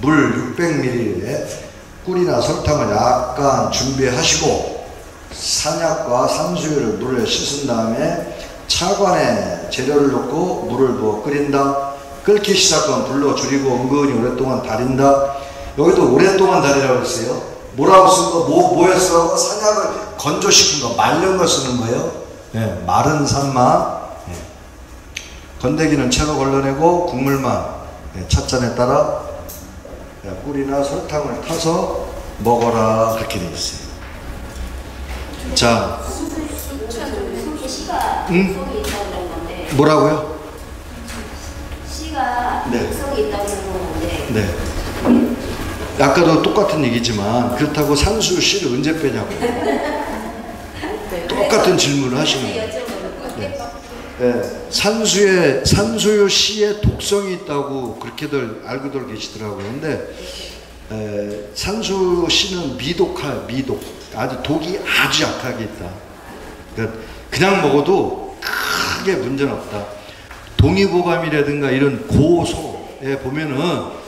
물 600ml에 꿀이나 설탕을 약간 준비하시고, 산약과 산수유를 물에 씻은 다음에 차관에 재료를 넣고 물을 부어 끓인다. 끓기 시작하면 불로 줄이고 은근히 오랫동안 달인다. 여기도 오랫동안 달이라고 했어요. 뭐라고 쓴 거, 뭐에 쓰라고? 산약을 건조시킨 거, 말른 거 쓰는 거예요. 마른 산마. 건더기는 채로 걸러내고 국물만 찻잔에 따라 꿀이나 설탕을 타서 먹어라. 그렇게 되어 있어요. 자, 뭐라고요? 씨가 독성이 있다고 그러는데. 아까도 똑같은 얘기지만 그렇다고 산수유 씨를 언제 빼냐고. 똑같은 질문을 하시는 거예요. 산수유 씨에 독성이 있다고 그렇게들 알고들 계시더라고요. 근데 산수유 씨는 미독. 아주 독이 아주 약하게 있다. 그러니까 그냥 먹어도 크게 문제는 없다. 동의보감이라든가 이런 고소에 보면은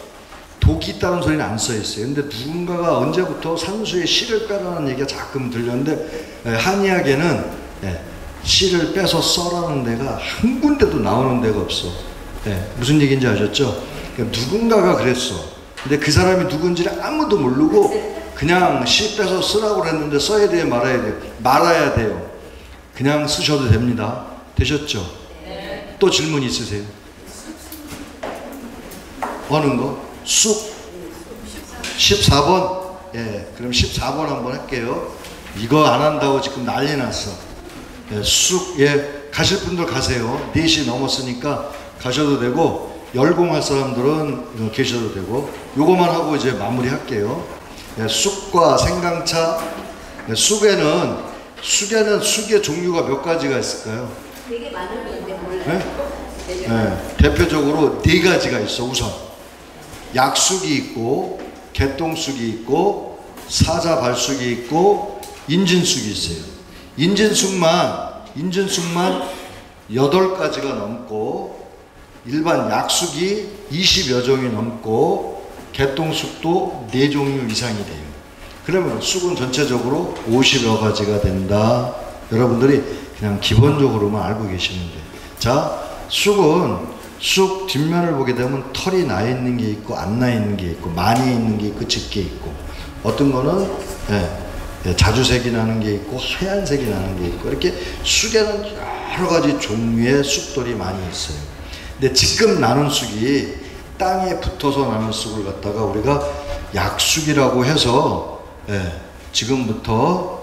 독이 있다는 소리는 안 써 있어요. 근데 누군가가 언제부터 산수유에 씨를 빼라는 얘기가 가끔 들렸는데, 한의학에는 씨를 빼서 써라는 데가 한 군데도 나오는 데가 없어. 무슨 얘기인지 아셨죠? 그러니까 누군가가 그랬어. 근데 그 사람이 누군지를 아무도 모르고 그냥 씨 빼서 쓰라고 그랬는데 써야 돼요, 말아야 돼요? 말아야 돼요. 그냥 쓰셔도 됩니다. 되셨죠? 또 질문 있으세요? 어느 거? 쑥 14번? 그럼 14번 한번 할게요. 이거 안 한다고 지금 난리 났어. 쑥, 가실 분들 가세요. 4시 넘었으니까 가셔도 되고, 열공할 사람들은 계셔도 되고, 요거만 하고 이제 마무리 할게요. 쑥과 생강차. 쑥의 종류가 몇 가지가 있을까요? 되게 많은 건데 몰라요. 네? 네. 대표적으로 4가지가 있어. 우선 약쑥이 있고 개똥쑥이 있고 사자발쑥이 있고 인진쑥이 있어요. 인진쑥만 8가지가 넘고 일반 약쑥이 20여 종이 넘고 개똥쑥도 4종류 이상이 돼요. 그러면 쑥은 전체적으로 50여 가지가 된다. 여러분들이 그냥 기본적으로만 알고 계시면 돼요. 자, 쑥은 쑥 뒷면을 보게 되면 털이 나 있는 게 있고 안 나 있는 게 있고 많이 있는 게 있고 적게 있고 어떤 거는 자주색이 나는 게 있고 하얀색이 나는 게 있고 이렇게 쑥에는 여러 가지 종류의 쑥들이 많이 있어요. 근데 지금 나는 쑥이 땅에 붙어서 나는 쑥을 갖다가 우리가 약쑥이라고 해서 지금부터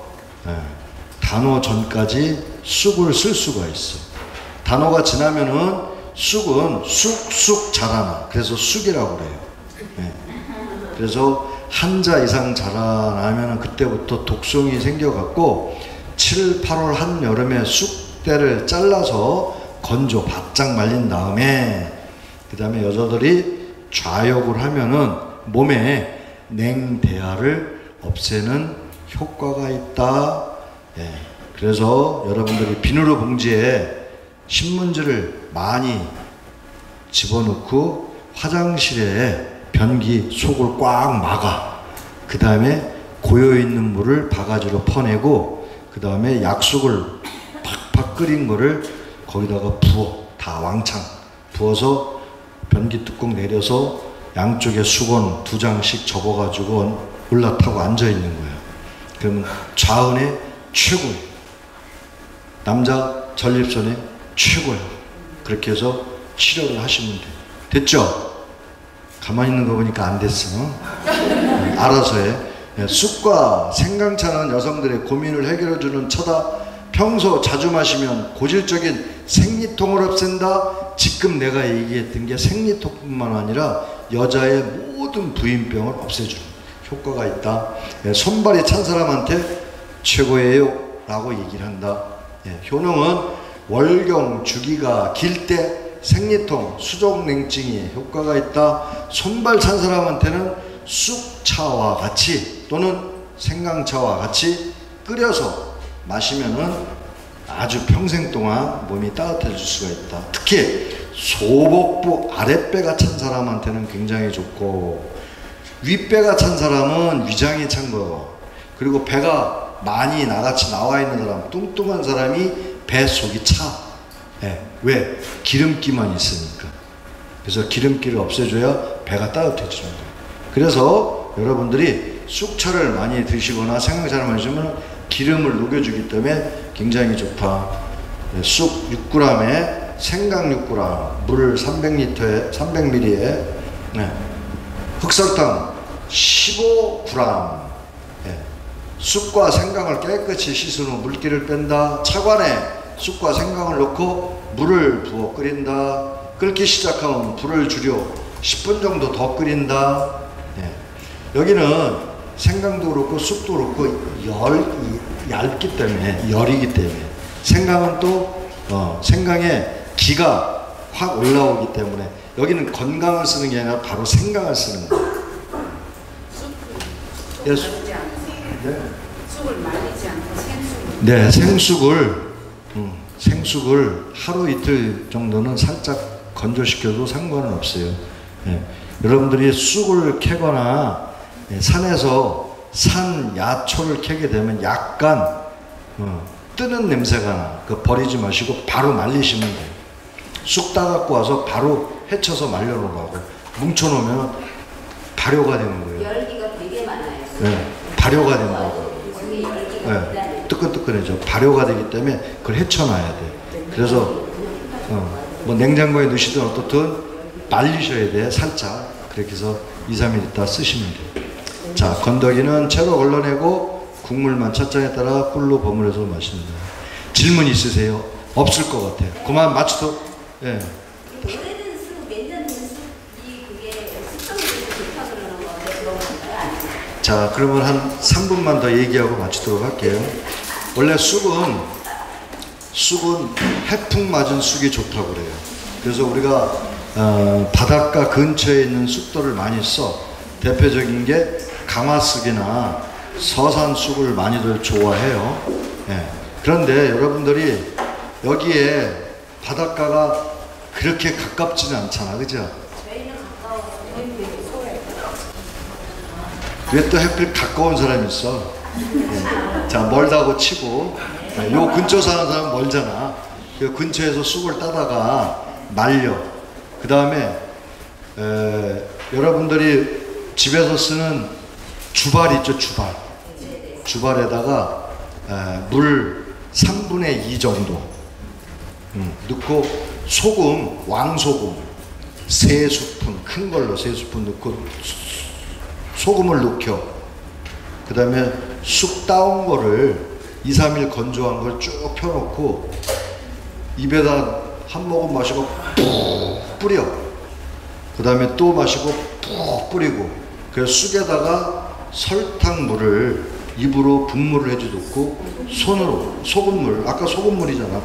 단오 전까지 쑥을 쓸 수가 있어. 단오가 지나면은 쑥은 쑥쑥 자라나. 그래서 쑥이라고 그래요. 그래서 한자 이상 자라나면 그때부터 독성이 생겨갖고 7, 8월 한여름에 쑥대를 잘라서 건조 바짝 말린 다음에 그 다음에 여자들이 좌욕을 하면은 몸에 냉대야를 없애는 효과가 있다. 그래서 여러분들이 비누로 봉지에 신문지를 많이 집어넣고 화장실에 변기 속을 꽉 막아. 그 다음에 고여있는 물을 바가지로 퍼내고 그 다음에 약쑥을 팍팍 끓인 거를 거기다가 부어. 다 왕창 부어서 변기 뚜껑 내려서 양쪽에 수건 2장씩 접어가지고 올라타고 앉아있는 거야. 그러면 좌은에 최고예요. 남자 전립선에 최고예요. 그렇게 해서 치료를 하시면 돼요. 됐죠? 가만히 있는 거 보니까 안 됐어. 알아서 해. 쑥과 생강차는 여성들의 고민을 해결해주는 처다. 평소 자주 마시면 고질적인 생리통을 없앤다. 지금 내가 얘기했던 게 생리통뿐만 아니라 여자의 모든 부인병을 없애주는 효과가 있다. 손발이 찬 사람한테 최고예요 라고 얘기를 한다. 효능은 월경 주기가 길 때 생리통, 수족냉증이 효과가 있다. 손발 찬 사람한테는 쑥차와 같이 또는 생강차와 같이 끓여서 마시면은 아주 평생 동안 몸이 따뜻해질 수가 있다. 특히 소복부 아랫배가 찬 사람한테는 굉장히 좋고 윗배가 찬 사람은 위장이 찬 거, 그리고 배가 많이 나같이 나와 있는 사람, 뚱뚱한 사람이 배 속이 차. 왜? 기름기만 있으니까. 그래서 기름기를 없애줘야 배가 따뜻해지는 거예요. 그래서 여러분들이 쑥차를 많이 드시거나 생강차를 많이 드시면 기름을 녹여주기 때문에 굉장히 좋다. 쑥 6g에 생강 6g, 물 300ml에 흑설탕 15g. 쑥과 생강을 깨끗이 씻은 후 물기를 뺀다. 차관에 쑥과 생강을 넣고 물을 부어 끓인다. 끓기 시작하면 불을 줄여 10분 정도 더 끓인다. 여기는 생강도 그렇고 쑥도 그렇고 얇기 때문에, 열이기 때문에, 생강은 또 생강에 기가 확 올라오기 때문에 여기는 건강을 쓰는 게 아니라 바로 생강을 쓰는 거예요. 쑥을 말리지 않고 생쑥을. 네, 생쑥을 하루 이틀 정도는 살짝 건조시켜도 상관은 없어요. 여러분들이 쑥을 캐거나 산에서 산 야초를 캐게 되면 약간 뜨는 냄새가 나. 그거 버리지 마시고 바로 말리시면 돼요. 쑥 따갖고 와서 바로 헤쳐서 말려놓으라고. 뭉쳐놓으면 발효가 되는 거예요. 열기가 되게 많아요. 발효가 된다고. 뜨끈뜨끈해져. 발효가 되기 때문에 그걸 헤쳐놔야 돼. 그래서 뭐 냉장고에 넣으시든 어떻든 말리셔야 돼. 살짝. 그렇게 해서 2, 3일 있다 쓰시면 돼요. 자, 건더기는 채로 걸러내고 국물만 찻잔에 따라 꿀로 버무려서 마시는 거예요. 질문 있으세요? 없을 것 같아요. 그만 마치도. 오래된 쑥, 몇년 된 쑥이 그게 숙성이 좋다 그러는 건데 그런 건가요? 아니면? 자, 그러면 한 3분만 더 얘기하고 마치도록 할게요. 원래 쑥은 쑥은 해풍 맞은 쑥이 좋다고 그래요. 그래서 우리가 바닷가 근처에 있는 쑥들을 많이 써. 대표적인 게 가마쑥이나 서산쑥을 많이들 좋아해요. 예. 그런데 여러분들이 여기에 바닷가가 그렇게 가깝지는 않잖아, 그죠? 저희는 가까워서 저희는 서울에 왜 또 하필 가까운 사람이 있어? 예. 자, 멀다고 치고, 예. 요 근처 사는 사람은 멀잖아. 그 근처에서 쑥을 따다가 말려. 그 다음에 여러분들이 집에서 쓰는 주발 있죠, 주발. 주발에다가 물 3분의 2 정도 넣고 소금, 왕소금 3스푼, 큰 걸로 3스푼 넣고 소금을 넣겨. 그 다음에 쑥 따온 거를 2, 3일 건조한 걸 쭉 펴놓고 입에다 한 모금 마시고 푹 뿌려. 그 다음에 또 마시고 푹 뿌리고. 그래서 쑥에다가 설탕물을 입으로 분무를 해주고 손으로 소금물, 아까 소금물이잖아.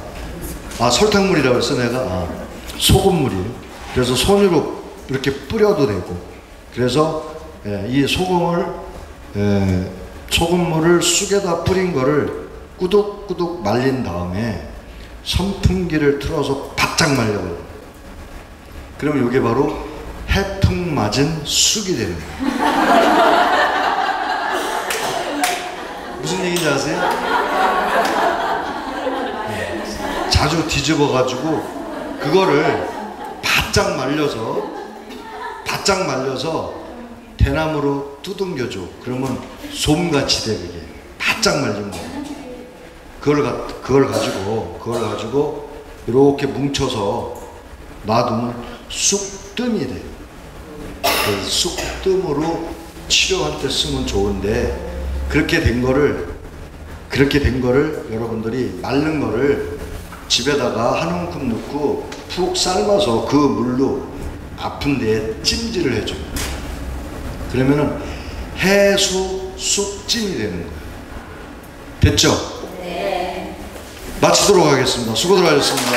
아, 설탕물이라고 했어 내가. 아, 소금물이에요. 그래서 손으로 이렇게 뿌려도 되고. 그래서 이 소금물을 쑥에다 뿌린 거를 꾸덕꾸덕 말린 다음에 선풍기를 틀어서 바짝 말려버려요. 그러면 이게 바로 해풍 맞은 쑥이 되는 거예요. 무슨 얘기인지 아세요? 네. 자주 뒤집어 가지고 그거를 바짝 말려서 대나무로 두둥겨줘. 그러면 솜같이 돼. 그게 바짝 말린 거. 그걸 가지고 이렇게 뭉쳐서 놔두면 쑥뜸이 돼. 그 쑥뜸으로 치료할 때 쓰면 좋은데, 그렇게 된 거를 여러분들이 마른 거를 집에다가 한 움큼 넣고 푹 삶아서 그 물로 아픈 데에 찜질을 해줘. 그러면은 해수 쑥찜이 되는 거예요. 됐죠? 네. 마치도록 하겠습니다. 수고들 하셨습니다.